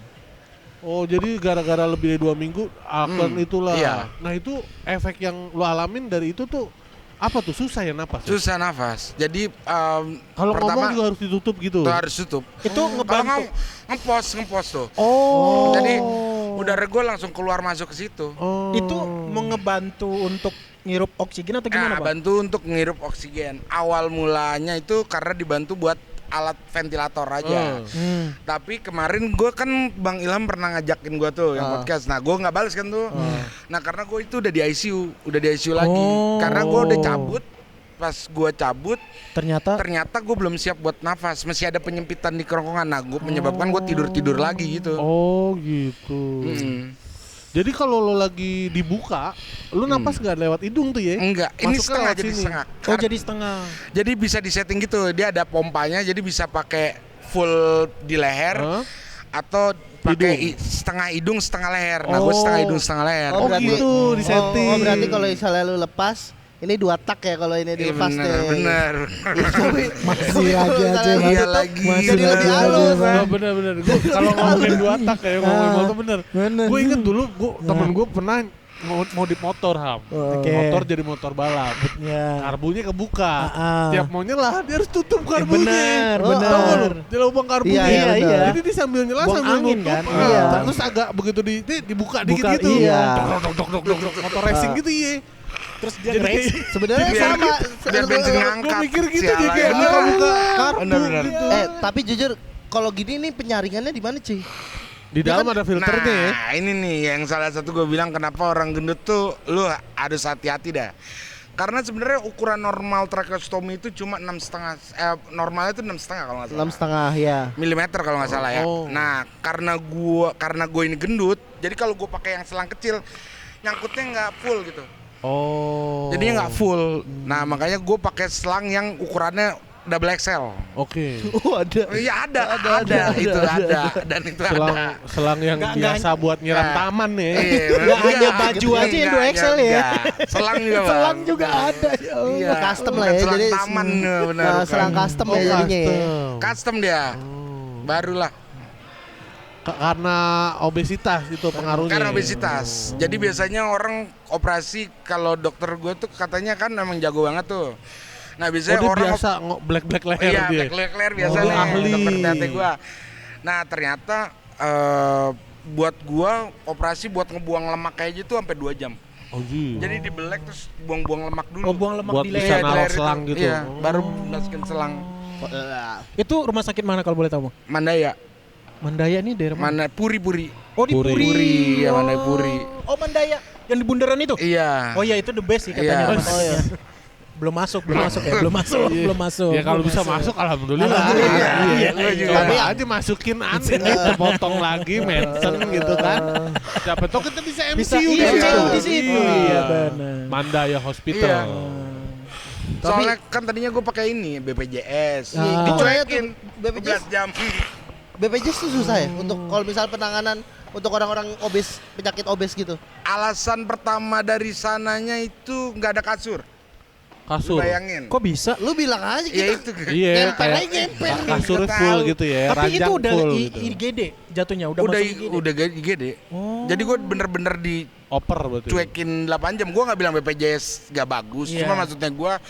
Speaker 2: Oh jadi gara-gara lebih dari 2 minggu akan itulah.
Speaker 1: Iya.
Speaker 2: Nah itu efek yang lu alamin dari itu tuh apa tuh, susah ya napas? Ya?
Speaker 1: Susah nafas. Jadi
Speaker 2: Kalau
Speaker 1: pertama
Speaker 2: ngomong juga harus ditutup gitu.
Speaker 1: tuh harus tutup.
Speaker 4: itu
Speaker 1: Kalau
Speaker 4: ngebantu.
Speaker 1: ngepos tuh.
Speaker 2: Oh.
Speaker 1: Jadi udara gue langsung keluar masuk ke situ.
Speaker 2: Oh.
Speaker 4: Itu ngebantu untuk ngirup oksigen atau gimana,
Speaker 1: Nah,
Speaker 4: Bang?
Speaker 1: bantu untuk ngirup oksigen. Awal mulanya itu karena dibantu buat alat ventilator aja. Tapi kemarin gue kan Bang Ilham pernah ngajakin gue tuh yang podcast. Nah gue nggak bales kan tuh. Nah karena gue itu udah di ICU lagi.
Speaker 4: Oh.
Speaker 1: Karena gue udah cabut. Pas gue cabut,
Speaker 4: Ternyata
Speaker 1: gue belum siap buat nafas. Masih ada penyempitan di kerongkongan. Nah gue menyebabkan gue tidur lagi gitu.
Speaker 2: Oh gitu.
Speaker 1: Mm-mm.
Speaker 2: Jadi kalau lo lagi dibuka, lu napas nggak lewat hidung tuh ya?
Speaker 1: Enggak, ini
Speaker 2: Masuknya
Speaker 1: setengah
Speaker 2: lewat
Speaker 1: jadi
Speaker 2: sini.
Speaker 1: setengah.
Speaker 4: oh jadi setengah.
Speaker 1: Jadi bisa disetting gitu. Dia ada pompanya, jadi bisa pakai full di leher
Speaker 2: Hah?
Speaker 1: atau pakai
Speaker 2: Hidung.
Speaker 1: setengah hidung setengah leher. Nah, gue setengah hidung setengah leher.
Speaker 2: Oh, gitu, disetting.
Speaker 3: Oh, berarti kalau misalnya lu lepas, ini 2 tak ya kalau ini
Speaker 1: Iya
Speaker 3: dilepas
Speaker 1: bener.
Speaker 4: Masih lagi aja, Bang.
Speaker 1: Iya lagi.
Speaker 3: Jadi lebih halus.
Speaker 2: Oh, bener. Kalau ngomongin 2 tak ya, ngomongin motor bener.
Speaker 4: bener.
Speaker 2: Gue inget dulu, temen gue pernah modif motor, Ham.
Speaker 4: Oke.
Speaker 2: Motor jadi motor balap.
Speaker 4: Ya.
Speaker 2: Karbunya kebuka.
Speaker 4: Ah.
Speaker 2: Tiap mau nyelah dia harus tutup karbunya.
Speaker 4: bener,
Speaker 2: Oh,
Speaker 4: bener.
Speaker 2: tahu nggak lu? Di lubang karbunya.
Speaker 3: Iya,
Speaker 4: iya.
Speaker 2: Jadi dia sambil nyelah
Speaker 4: Buang
Speaker 2: sambil
Speaker 4: angin
Speaker 2: nutup.
Speaker 4: kan?
Speaker 2: Nah,
Speaker 3: Iya.
Speaker 2: Terus agak begitu dibuka dikit
Speaker 4: Buka,
Speaker 2: gitu.
Speaker 4: iya.
Speaker 2: Dok, motor racing gitu iya.
Speaker 4: Terus dia
Speaker 2: Jadi
Speaker 4: race.
Speaker 3: Sebenarnya
Speaker 1: Biar-
Speaker 3: sama.
Speaker 1: biar bensin
Speaker 2: Gue
Speaker 1: ngangkat.
Speaker 2: mikir gitu
Speaker 1: Sialan.
Speaker 2: jadi kayak buka karbu
Speaker 1: Bener.
Speaker 2: gitu.
Speaker 3: Tapi jujur kalau gini nih penyaringannya di mana, cuy?
Speaker 2: Di dalam ada filternya ya.
Speaker 1: Nah, ini nih yang salah satu gue bilang kenapa orang gendut tuh lu harus hati-hati dah. Karena sebenarnya ukuran normal tracheostomy itu cuma 6,5 normalnya itu 6,5 kalau nggak salah.
Speaker 3: 6,5 ya.
Speaker 1: Milimeter kalau nggak salah ya.
Speaker 2: Oh.
Speaker 1: Nah, karena gue ini gendut, jadi kalau gue pakai yang selang kecil nyangkutnya nggak full gitu.
Speaker 2: Oh.
Speaker 1: Jadinya nggak full. Nah, makanya gue pakai selang yang ukurannya double XL.
Speaker 2: Oke.
Speaker 3: Oh, ada.
Speaker 1: Iya ada,
Speaker 3: ada,
Speaker 1: dan itu
Speaker 2: Selang
Speaker 1: ada.
Speaker 2: selang yang
Speaker 4: Nggak,
Speaker 2: biasa buat nyiram
Speaker 1: Nah.
Speaker 2: taman ya.
Speaker 1: Iya,
Speaker 4: Nggak hanya
Speaker 1: enggak,
Speaker 4: baju
Speaker 1: gitu.
Speaker 4: aja yang
Speaker 1: Enggak,
Speaker 4: 2XL ya.
Speaker 1: enggak. Selang juga, Bang.
Speaker 4: Selang juga ada. Ya Allah.
Speaker 1: Iya.
Speaker 3: Custom
Speaker 1: bukan
Speaker 3: lah ya,
Speaker 1: selang
Speaker 3: jadi
Speaker 1: taman benar.
Speaker 3: Nah,
Speaker 1: bukan.
Speaker 3: selang custom ya jadinya ya.
Speaker 1: Custom dia. Barulah.
Speaker 2: Karena obesitas itu pengaruhnya.
Speaker 1: Karena obesitas. Jadi biasanya orang operasi kalau dokter gue tuh katanya kan memang jago banget tuh. Nah
Speaker 2: Oh,
Speaker 1: biasanya
Speaker 2: dia
Speaker 1: orang
Speaker 2: biasa black leher
Speaker 1: iya,
Speaker 2: dia.
Speaker 1: black biasa
Speaker 2: Oh,
Speaker 1: nih
Speaker 2: ahli.
Speaker 1: dokter TT gua. Nah, ternyata buat gua operasi buat ngebuang lemak kayak gitu sampai 2 jam.
Speaker 2: Oh iya.
Speaker 1: Jadi dibelek terus buang-buang lemak dulu.
Speaker 4: Oh, buang lemak
Speaker 2: Buat
Speaker 4: di
Speaker 2: bisa
Speaker 4: leher.
Speaker 2: naruh
Speaker 1: leher itu.
Speaker 2: selang gitu.
Speaker 1: Iya,
Speaker 2: Oh.
Speaker 1: baru masukin selang.
Speaker 4: Itu rumah sakit mana kalau boleh tahu, Bang?
Speaker 1: Mandaya,
Speaker 4: Mandaya nih daerah mana?
Speaker 1: mana Puri.
Speaker 4: Oh di
Speaker 2: Puri.
Speaker 4: Puri.
Speaker 1: Puri, ya, Mandaya Puri.
Speaker 4: Oh Mandaya yang di bundaran itu?
Speaker 1: Iya.
Speaker 4: Oh iya itu the best sih katanya.
Speaker 1: Iya.
Speaker 4: rumah sakitnya. Belum masuk ya, belum masuk.
Speaker 2: Ya kalau bisa masuk alhamdulillah.
Speaker 4: Alhamdulillah.
Speaker 2: Iya.
Speaker 1: Gua juga.
Speaker 2: Coba aja masukin aneh potong lagi mention gitu kan. Siapa tahu kita bisa
Speaker 4: Bisa
Speaker 2: MCU
Speaker 4: iya,
Speaker 2: di situ.
Speaker 4: di situ. Iya benar.
Speaker 2: Mandaya Hospital.
Speaker 1: Iya. Soalnya kan tadinya gue pakai ini BPJS.
Speaker 4: Ah.
Speaker 1: Dicuekin
Speaker 3: BPJS
Speaker 1: 12 jam.
Speaker 3: BPJS itu susah ya untuk kalau misal penanganan untuk orang-orang obes, penyakit obes gitu.
Speaker 1: Alasan pertama dari sananya itu nggak ada kasur.
Speaker 2: Kasur.
Speaker 1: Bayangin.
Speaker 4: Kok bisa?
Speaker 3: Lu bilang aja
Speaker 1: Ya
Speaker 3: gitu.
Speaker 1: itu.
Speaker 2: Iya,
Speaker 3: Ngemper
Speaker 2: kayak
Speaker 3: aja, ngemper.
Speaker 2: kasur
Speaker 1: Nggak
Speaker 2: full
Speaker 1: tahu.
Speaker 2: gitu ya,
Speaker 4: Tapi itu
Speaker 2: ranjang
Speaker 4: udah
Speaker 2: full gitu.
Speaker 4: IGD jatuhnya, udah
Speaker 1: Udah
Speaker 4: masuk IGD.
Speaker 1: udah IGD.
Speaker 4: Oh.
Speaker 1: Jadi gue bener-bener
Speaker 2: Oper berarti.
Speaker 1: cuekin 8 jam. Gua nggak bilang BPJS gak bagus,
Speaker 4: Iya.
Speaker 1: cuma maksudnya gua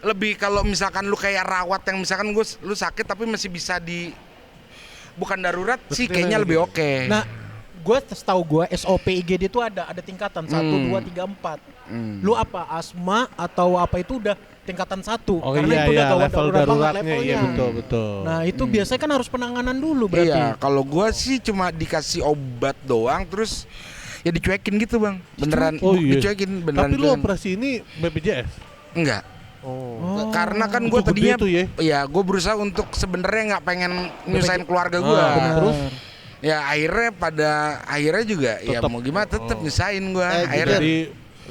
Speaker 1: lebih kalau misalkan lu kayak rawat yang misalkan lu sakit tapi masih bisa bukan darurat sih
Speaker 2: Betul,
Speaker 1: kayaknya
Speaker 2: gitu.
Speaker 1: lebih oke.
Speaker 4: Nah, setahu gue SOP IGD itu ada tingkatan 1, 2, 3, 4. Lu apa asma atau apa itu udah tingkatan 1
Speaker 2: Oh
Speaker 4: karena
Speaker 2: iya
Speaker 4: itu udah
Speaker 2: iya,
Speaker 4: gawat
Speaker 2: level
Speaker 4: darurat banget
Speaker 2: daruratnya iya
Speaker 4: levelnya.
Speaker 2: betul.
Speaker 4: Nah, itu biasanya kan harus penanganan dulu berarti.
Speaker 1: Iya, kalau gua sih cuma dikasih obat doang terus ya dicuekin gitu, Bang. Beneran
Speaker 2: Oh iya.
Speaker 1: dicuekin beneran.
Speaker 2: Tapi lu
Speaker 1: beneran.
Speaker 2: operasi ini BPJS?
Speaker 1: Enggak.
Speaker 2: Oh.
Speaker 1: Karena kan
Speaker 2: Itu
Speaker 1: gue
Speaker 2: gede
Speaker 1: tadinya
Speaker 2: tuh ya?
Speaker 1: ya gue berusaha untuk sebenarnya nggak pengen nyusahin keluarga gue.
Speaker 2: bener.
Speaker 4: Terus
Speaker 1: Ya akhirnya juga ya
Speaker 2: Tetep.
Speaker 1: mau gimana tetep nyusahin gue.
Speaker 3: Eh,
Speaker 1: Akhirnya
Speaker 2: Jadi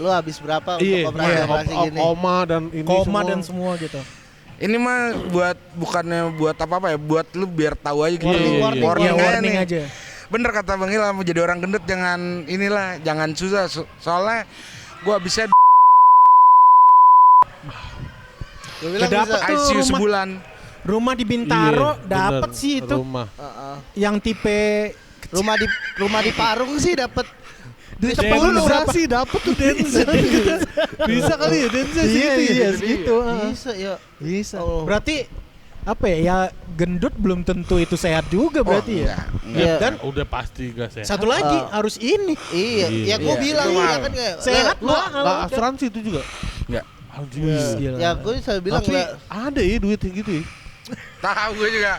Speaker 3: Lu habis berapa
Speaker 2: iya,
Speaker 3: untuk operasi gini?
Speaker 2: koma dan ini
Speaker 4: koma
Speaker 2: semua.
Speaker 4: dan semua gitu.
Speaker 1: ini mah bukannya buat apa ya, buat lu biar tahu aja gitu.
Speaker 3: Warning,
Speaker 1: Warning
Speaker 4: Iya,
Speaker 1: aja
Speaker 4: warning
Speaker 1: nih.
Speaker 4: aja.
Speaker 1: Bener kata Bang Ilham, mau jadi orang gendut jangan susah. Soalnya gue bisa
Speaker 3: Gua bilang
Speaker 4: Udah dapet
Speaker 3: bisa.
Speaker 4: tuh
Speaker 1: ICU
Speaker 4: rumah.
Speaker 1: sebulan.
Speaker 4: Rumah di Bintaro
Speaker 2: Iya,
Speaker 4: dapat
Speaker 2: bener,
Speaker 4: sih itu
Speaker 2: rumah.
Speaker 3: Heeh.
Speaker 4: yang tipe
Speaker 3: Rumah di Parung sih dapat
Speaker 4: Di
Speaker 2: Denza sih dapet tuh Denza. Bisa kali ya Denza sih
Speaker 4: iya
Speaker 2: itu ya.
Speaker 4: iya segitu.
Speaker 3: bisa ya.
Speaker 4: Bisa.
Speaker 3: Oh.
Speaker 4: Berarti apa ya gendut belum tentu itu sehat juga berarti ya.
Speaker 1: Enggak.
Speaker 3: Iya.
Speaker 4: Dan
Speaker 2: Udah pasti gak sehat.
Speaker 4: satu lagi harus ini
Speaker 3: Iya, ya gua
Speaker 1: Iya,
Speaker 3: bilang
Speaker 1: itu
Speaker 3: iya
Speaker 1: mahal.
Speaker 3: kan kayak
Speaker 4: sehat
Speaker 2: Lu
Speaker 4: mahal.
Speaker 2: gak
Speaker 4: udah.
Speaker 2: asuransi itu juga?
Speaker 1: Enggak.
Speaker 2: Anjir.
Speaker 4: Gila.
Speaker 3: Ya gue selalu bilang
Speaker 2: Tapi
Speaker 3: lah,
Speaker 2: ada ya duit yang gitu ya.
Speaker 1: Tahu gue juga.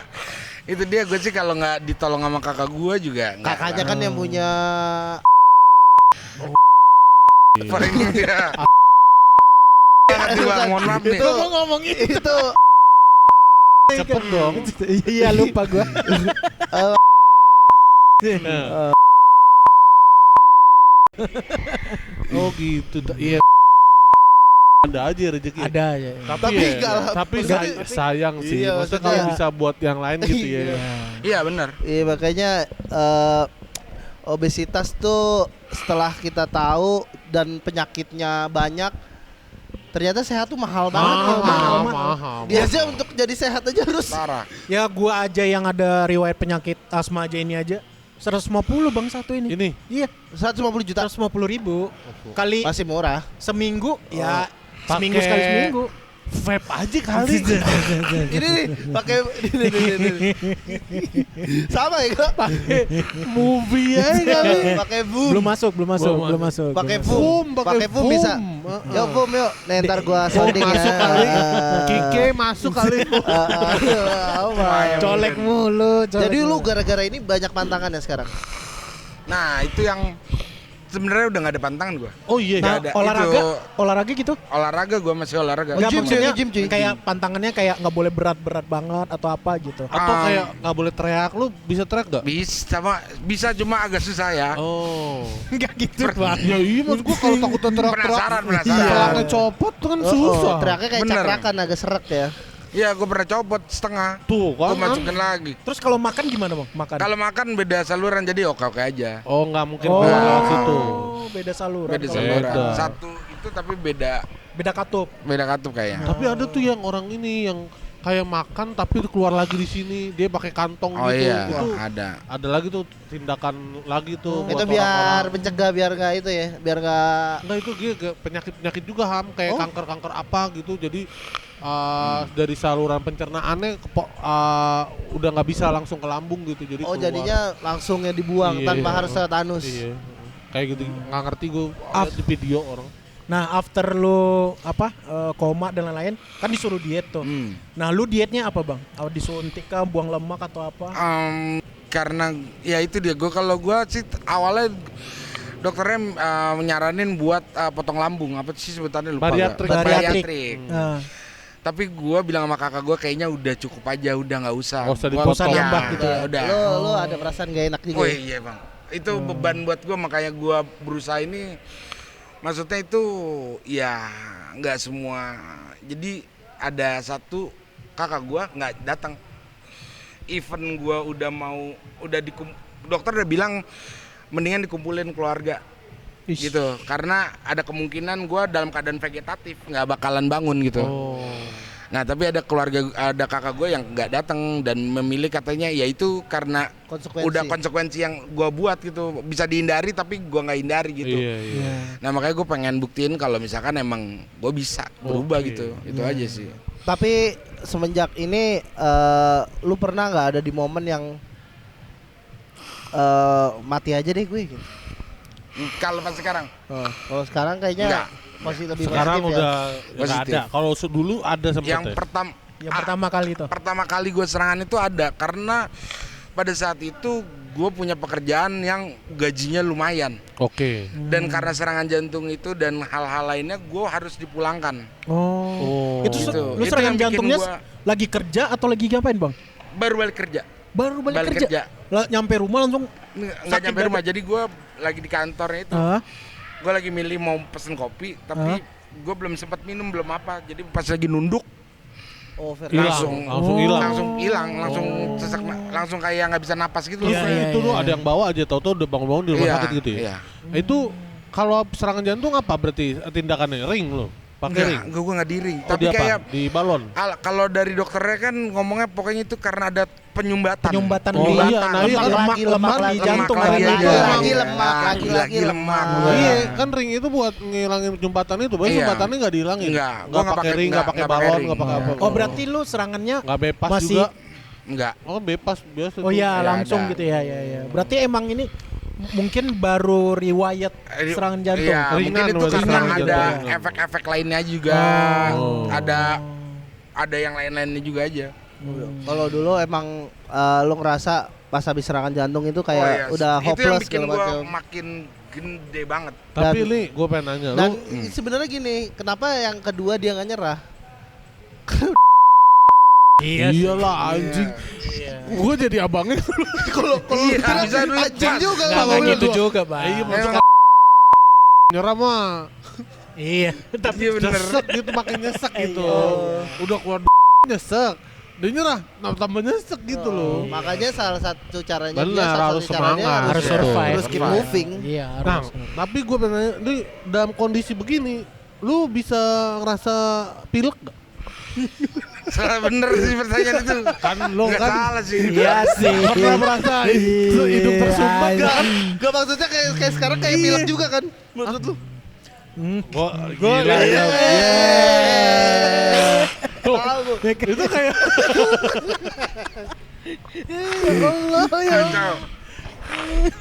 Speaker 1: Itu dia, gue sih kalau nggak ditolong sama kakak gue juga nggak.
Speaker 3: kakaknya kan yang punya
Speaker 1: Paling dia. Nanti Bang, mohon maaf nih.
Speaker 3: itu ngomong itu
Speaker 2: Cepet dong.
Speaker 4: Iya lupa gua.
Speaker 2: Oh gitu. Iya. Ada aja rezeki.
Speaker 4: Ada ya.
Speaker 3: Tapi
Speaker 2: ya,
Speaker 3: enggak lah.
Speaker 2: tapi
Speaker 3: Enggak.
Speaker 2: sayang sih.
Speaker 3: Iya,
Speaker 2: Maksudnya
Speaker 3: maksudnya-
Speaker 2: kalau bisa buat yang lain gitu ya.
Speaker 1: Iya benar.
Speaker 3: iya makanya obesitas tuh setelah kita tahu dan penyakitnya banyak, ternyata sehat tuh mahal banget.
Speaker 2: Mahal.
Speaker 3: Dia aja untuk jadi sehat aja harus
Speaker 1: Parah.
Speaker 4: Ya gua aja yang ada riwayat penyakit asma aja ini aja 150 bang satu ini.
Speaker 2: Ini
Speaker 4: Iya
Speaker 3: 150 juta
Speaker 4: 150.000 kali
Speaker 3: masih murah.
Speaker 4: seminggu ya seminggu
Speaker 2: Pakai-
Speaker 4: sekali seminggu.
Speaker 2: vape aja kali.
Speaker 3: Ini nih pakai ini. Sama ya kok?
Speaker 2: Movie aja kali.
Speaker 3: Pakai boom.
Speaker 4: Belum masuk.
Speaker 3: Pakai
Speaker 4: belum masuk.
Speaker 3: boom.
Speaker 2: Pakai
Speaker 3: Pakai boom bisa.
Speaker 2: boom.
Speaker 3: Yuk boom yuk. Nih ntar gua sounding ya.
Speaker 2: masuk kali. Kike masuk kali.
Speaker 4: Colek mulu.
Speaker 3: Jadi lu gara-gara ini banyak pantangan ya sekarang?
Speaker 1: Nah itu yang sebenarnya udah nggak ada pantangan gue.
Speaker 2: Oh iya.
Speaker 4: Nah,
Speaker 1: ada.
Speaker 4: olahraga gitu?
Speaker 1: Olahraga gue masih olahraga.
Speaker 3: Nggak,
Speaker 4: Nggak,
Speaker 3: gym,
Speaker 4: maksudnya
Speaker 3: gym, cuy.
Speaker 4: kayak pantangannya kayak nggak boleh berat-berat banget atau apa gitu.
Speaker 2: Atau kayak nggak boleh teriak, lu bisa teriak gak?
Speaker 1: Bisa cuma agak susah ya.
Speaker 2: Oh.
Speaker 4: Enggak gitu bang.
Speaker 2: Ya iya maksud gua kalau takut teriak-teriak.
Speaker 1: Penasaran.
Speaker 2: Celana copot tuh kan susah.
Speaker 3: Teriaknya kayak
Speaker 1: Bener.
Speaker 3: cakrakan agak seret ya.
Speaker 1: Iya gue pernah copot setengah.
Speaker 2: Tuh
Speaker 1: Gue
Speaker 2: kan.
Speaker 1: masukin lagi.
Speaker 4: Terus kalau makan gimana bang? Makan?
Speaker 1: Kalau makan beda saluran jadi oke aja.
Speaker 2: Oh nggak mungkin
Speaker 4: Oh,
Speaker 2: ke situ.
Speaker 4: beda saluran.
Speaker 1: Beda
Speaker 4: kalau
Speaker 1: saluran.
Speaker 2: Beda.
Speaker 1: Satu itu tapi beda
Speaker 4: katup.
Speaker 1: katup kayaknya.
Speaker 2: Tapi ada tuh yang orang ini yang kayak makan tapi keluar lagi di sini dia pakai kantong
Speaker 1: Oh
Speaker 2: gitu.
Speaker 1: iya,
Speaker 2: Itu
Speaker 1: ada.
Speaker 2: lagi tuh tindakan lagi tuh.
Speaker 3: Itu
Speaker 2: buat
Speaker 3: biar
Speaker 2: orang-orang.
Speaker 3: mencegah biar nggak itu ya, biar nggak
Speaker 2: Enggak itu dia penyakit-penyakit juga Ham kayak
Speaker 3: Oh.
Speaker 2: kanker-kanker apa gitu. Jadi dari saluran pencernaannya udah nggak bisa langsung ke lambung gitu. Jadi
Speaker 3: oh
Speaker 2: keluar.
Speaker 3: jadinya langsung ya dibuang
Speaker 2: Iya.
Speaker 3: tanpa harus tetanus.
Speaker 2: Iya. Kayak gitu nggak ngerti gue di video orang.
Speaker 4: Nah after lu koma dan lain-lain kan disuruh diet tuh. Nah lu dietnya apa bang? Disuntik kah, buang lemak atau apa?
Speaker 1: Karena ya itu dia kalau gue sih awalnya dokternya nyaranin buat potong lambung apa sih sebutannya lupa.
Speaker 2: Bariatrik.
Speaker 1: gua.
Speaker 4: Bariatrik.
Speaker 1: Bariatrik.
Speaker 4: Nah,
Speaker 1: Tapi gue bilang sama kakak gue kayaknya udah cukup aja, udah nggak usah.
Speaker 2: Nggak usah
Speaker 1: Gua-
Speaker 2: dipotong.
Speaker 4: Nggak usah nambah gitu ya.
Speaker 1: Udah.
Speaker 3: Lo ada perasaan gak enak juga.
Speaker 1: Oh
Speaker 3: ya?
Speaker 1: iya bang, itu beban buat gue makanya gue berusaha ini. Maksudnya itu ya nggak semua. Jadi ada satu kakak gue nggak datang. Event gue dokter udah bilang mendingan dikumpulin keluarga.
Speaker 4: ish.
Speaker 1: Gitu, karena ada kemungkinan gue dalam keadaan vegetatif nggak bakalan bangun gitu.
Speaker 2: Oh.
Speaker 1: Nah tapi ada kakak gue yang nggak datang dan memilih katanya ya itu karena udah konsekuensi yang gue buat gitu, bisa dihindari tapi gue nggak hindari gitu.
Speaker 2: Iya.
Speaker 1: Nah makanya gue pengen buktiin kalau misalkan emang gue bisa berubah gitu, itu aja sih.
Speaker 3: Tapi semenjak ini lu pernah nggak ada di momen yang mati aja deh gue gitu?
Speaker 1: Kalau pas sekarang
Speaker 3: Kalau sekarang kayaknya
Speaker 1: Enggak.
Speaker 3: masih lebih
Speaker 2: Sekarang
Speaker 3: positif
Speaker 2: udah
Speaker 3: ya.
Speaker 2: nggak
Speaker 1: Positif.
Speaker 2: ada. Kalau dulu ada sempat
Speaker 1: yang
Speaker 2: ya.
Speaker 4: Pertama kali itu.
Speaker 1: pertama kali gue serangan itu ada karena pada saat itu gue punya pekerjaan yang gajinya lumayan.
Speaker 2: Oke.
Speaker 1: Dan karena serangan jantung itu dan hal-hal lainnya gue harus dipulangkan.
Speaker 2: Oh.
Speaker 4: Itu
Speaker 1: Gitu.
Speaker 4: lu
Speaker 1: Itu
Speaker 4: serangan
Speaker 1: yang bikin
Speaker 4: jantungnya
Speaker 1: gua-
Speaker 4: lagi kerja atau lagi ngapain, Bang?
Speaker 1: Baru balik kerja.
Speaker 4: Baru balik
Speaker 1: Balik
Speaker 4: kerja.
Speaker 1: kerja.
Speaker 4: Lah, nyampe rumah langsung
Speaker 1: Nggak
Speaker 4: Sakit
Speaker 1: nyampe
Speaker 4: dada.
Speaker 1: rumah, jadi gue lagi di kantornya itu. Gue lagi milih mau pesen kopi, tapi gue belum sempat minum, belum apa. Jadi pas lagi nunduk
Speaker 3: Oh, fair.
Speaker 2: Hilang.
Speaker 1: langsung
Speaker 2: Langsung hilang.
Speaker 1: langsung sesak, langsung kayak nggak bisa napas gitu.
Speaker 2: Terus
Speaker 4: Iya,
Speaker 2: itu
Speaker 4: iya,
Speaker 2: lu
Speaker 4: iya.
Speaker 2: ada yang bawa aja, tahu-tahu udah bangun-bangun di rumah
Speaker 1: Iya,
Speaker 2: sakit gitu ya.
Speaker 1: iya.
Speaker 2: Itu kalau serangan jantung apa berarti tindakannya? Ring lu? Pakai ring?
Speaker 1: Gue nggak diri,
Speaker 2: Oh,
Speaker 1: tapi
Speaker 2: di apa?
Speaker 1: kayak
Speaker 2: Di balon?
Speaker 1: kalau dari dokternya kan ngomongnya pokoknya itu karena ada penyumbatan.
Speaker 4: penyumbatan
Speaker 2: Oh,
Speaker 4: di
Speaker 2: iya, nah iya kan
Speaker 4: lemak di jantung
Speaker 1: Lemak
Speaker 4: lagi.
Speaker 1: lagi
Speaker 3: Lagi,
Speaker 1: aja.
Speaker 3: lagi lemak, lagi
Speaker 1: lemak.
Speaker 2: Iya, kan ring itu buat ngilangin jembatan itu. Berarti
Speaker 1: Iya.
Speaker 2: jembatannya nggak dihilangin?
Speaker 1: Nggak, gua
Speaker 2: Nggak
Speaker 1: nggak
Speaker 2: pakai
Speaker 1: pakai-
Speaker 2: ring, nggak
Speaker 1: nggak
Speaker 2: pakai
Speaker 1: pakai
Speaker 2: balon,
Speaker 1: ring.
Speaker 2: nggak pakai apa.
Speaker 4: Oh, berarti lu serangannya
Speaker 2: nggak bebas
Speaker 4: masih
Speaker 2: juga?
Speaker 1: Enggak.
Speaker 2: Oh, bebas biasa.
Speaker 4: Oh
Speaker 2: tuh.
Speaker 4: iya,
Speaker 1: Ya,
Speaker 4: langsung
Speaker 1: ada.
Speaker 4: gitu ya. Berarti emang ini mungkin baru riwayat serangan jantung.
Speaker 1: Iya,
Speaker 2: Ringan
Speaker 1: mungkin itu
Speaker 2: berarti
Speaker 1: karena
Speaker 2: serangan
Speaker 1: ada
Speaker 2: jantung.
Speaker 1: efek-efek lainnya juga.
Speaker 2: Oh.
Speaker 1: Ada yang lain-lainnya juga aja.
Speaker 3: Kalau dulu emang lu ngerasa pas habis serangan jantung itu kayak
Speaker 1: Oh, iya.
Speaker 3: udah
Speaker 1: Itu yang
Speaker 3: hopeless
Speaker 1: bikin
Speaker 3: segala
Speaker 1: gua
Speaker 3: macam.
Speaker 1: makin gede banget.
Speaker 2: Tapi
Speaker 3: Dan-
Speaker 2: nih, gue pengen nanya.
Speaker 3: Dan
Speaker 2: Lu
Speaker 3: sebenarnya gini, kenapa yang kedua dia nggak nyerah?
Speaker 2: iyalah anjing. Gue jadi abangnya.
Speaker 3: Kalau
Speaker 1: Iya, bisa dulu,
Speaker 3: anjing
Speaker 1: Pak.
Speaker 3: juga
Speaker 4: Nggak
Speaker 3: nggak
Speaker 4: gitu
Speaker 3: boleh.
Speaker 4: juga, Bang.
Speaker 2: Iya, maksudnya
Speaker 1: Emang
Speaker 2: nyerah mah
Speaker 4: Iya, tapi
Speaker 1: iya bener.
Speaker 2: nyesek gitu, makin nyesek gitu. Udah keluar nyesek. Dia nyerah, tambah nyesek gitu loh.
Speaker 3: Makanya salah satu caranya
Speaker 2: Benar,
Speaker 3: salah
Speaker 2: harus
Speaker 3: satu caranya
Speaker 2: semangat.
Speaker 4: harus survive.
Speaker 3: Harus keep moving.
Speaker 4: Iya,
Speaker 2: Nah,
Speaker 4: harus.
Speaker 2: tapi gue pengen nanya, nih dalam kondisi begini, lu bisa ngerasa pilek gak?
Speaker 1: Salah bener sih pertanyaan itu.
Speaker 2: Kan lu
Speaker 1: Nggak
Speaker 2: kan
Speaker 1: salah sih.
Speaker 4: Iya sih.
Speaker 2: pernah merasa hidup tersumbat gak?
Speaker 3: Gak maksudnya kayak sekarang kayak pilek juga kan menurut lu?
Speaker 2: Gua gila ya. Tuh, itu kayak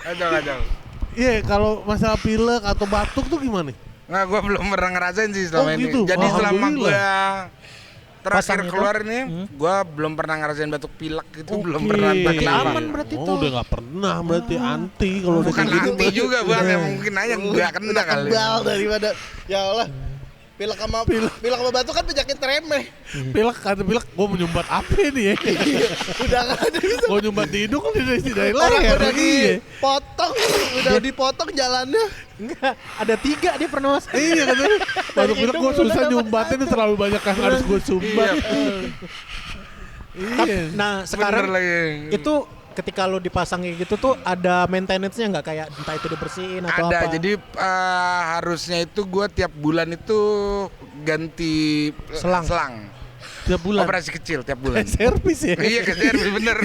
Speaker 1: Kacau. Kacau.
Speaker 2: iya kalau masalah pilek atau batuk tuh gimana?
Speaker 1: Nggak, gue belum pernah ngerasain sih selama
Speaker 2: Oh,
Speaker 1: ini.
Speaker 2: gitu?
Speaker 1: Jadi selama
Speaker 2: Alhamdulillah.
Speaker 1: gue terakhir
Speaker 4: Pasang itu?
Speaker 1: keluar nih, gue belum pernah ngerasain batuk pilek itu, belum
Speaker 2: Oke.
Speaker 1: pernah. Entah kenapa.
Speaker 4: Aman berarti
Speaker 2: Oh,
Speaker 4: tuh.
Speaker 2: udah nggak pernah berarti anti kalau udah
Speaker 1: Bukan
Speaker 2: kayak gitu.
Speaker 1: anti juga bang, ya mungkin aja nggak kena kali.
Speaker 3: Kebal daripada ya Allah. Pilek sama batuk kan penyakit remeh.
Speaker 2: Pilek kata pilek, gue mau nyumbat apa nih ya?
Speaker 3: Udah nggak ada bisa.
Speaker 2: Gue nyumbat di hidung kan dari
Speaker 3: Orang
Speaker 2: leher.
Speaker 3: udah
Speaker 2: Iya.
Speaker 3: dipotong jalannya.
Speaker 4: Enggak, ada 3 dia pernah mas.
Speaker 2: Iya katanya. Batuk pilek
Speaker 4: hidung
Speaker 2: gue susah
Speaker 4: udah dapat
Speaker 2: nyumbatin terlalu banyak yang harus gue sumbat. Iya.
Speaker 4: Nah sekarang
Speaker 1: Bener lagi.
Speaker 4: itu ketika lo dipasang kayak gitu tuh ada maintenance-nya nggak, kayak entah itu dibersihin atau
Speaker 1: Ada,
Speaker 4: apa?
Speaker 1: jadi harusnya itu gue tiap bulan itu ganti
Speaker 4: Selang.
Speaker 2: Tiap bulan.
Speaker 1: Operasi kecil tiap bulan.
Speaker 2: Servis ya.
Speaker 1: Iya ke servis bener.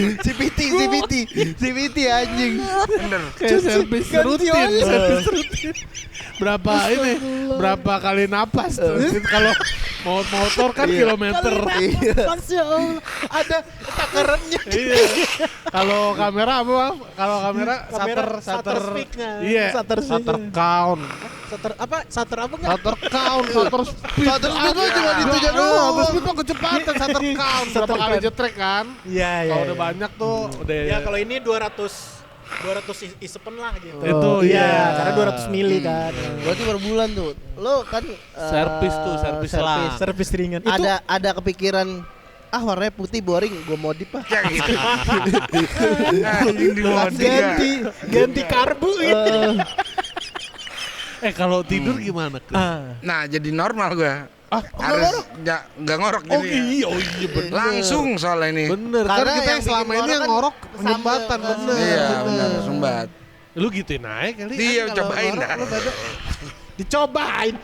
Speaker 3: CVT anjing.
Speaker 1: Bener.
Speaker 2: Kayak servis rutin. Servis rutin. Berapa ini? Berapa kali napas tuh? Kalau mau motor kan kilometer.
Speaker 4: Masya Allah, ada takarannya.
Speaker 2: Iya. Kalau kamera apa Bang? Kalau kamera
Speaker 4: Shutter speed-nya.
Speaker 2: Iya.
Speaker 4: Shutter
Speaker 2: Shutter
Speaker 4: speed-nya.
Speaker 2: count.
Speaker 4: Shutter apa? Shutter apa enggak?
Speaker 2: Shutter count, shutter speed.
Speaker 3: Shutter speed mah cuma
Speaker 2: Iya.
Speaker 3: itu aja
Speaker 2: Iya,
Speaker 3: doang.
Speaker 2: shutter speed mah kecepatan, shutter count. Berapa
Speaker 4: Shutter
Speaker 2: kali
Speaker 4: count.
Speaker 2: jetrek kan?
Speaker 4: Iya, iya.
Speaker 2: Kalau udah banyak tuh udah.
Speaker 4: Ya kalau ini 200 isepen lah gitu.
Speaker 2: Itu, iya.
Speaker 4: Karena 200 mili kan.
Speaker 3: Berarti per bulan tuh. Lo kan
Speaker 2: Servis tuh, servis lah.
Speaker 4: Servis ringan. Itu
Speaker 3: Ada kepikiran warnanya putih boring, gue modif ah.
Speaker 1: Ya gitu. Anjing di modi ya.
Speaker 4: ganti karbu gitu.
Speaker 2: Kalau tidur gimana? Chris?
Speaker 1: Nah jadi normal gue.
Speaker 2: Ah,
Speaker 1: Harus nggak ngorok
Speaker 2: Oh
Speaker 1: jadi.
Speaker 2: iya, bener.
Speaker 1: Langsung soalnya ini.
Speaker 2: Bener,
Speaker 3: Karena
Speaker 2: karena kita
Speaker 3: yang
Speaker 2: yang selama
Speaker 3: bikin
Speaker 2: ini yang
Speaker 3: ngorok
Speaker 2: ngorok
Speaker 3: kan
Speaker 2: penyumbatan,
Speaker 3: sambel,
Speaker 2: bener.
Speaker 1: Iya
Speaker 2: bener.
Speaker 1: benar sumbat.
Speaker 2: Lu gituin naik kali.
Speaker 1: Iya,
Speaker 2: kan kalau
Speaker 1: cobain
Speaker 2: ngorok
Speaker 1: dah.
Speaker 2: lu pada-
Speaker 4: Dicobain.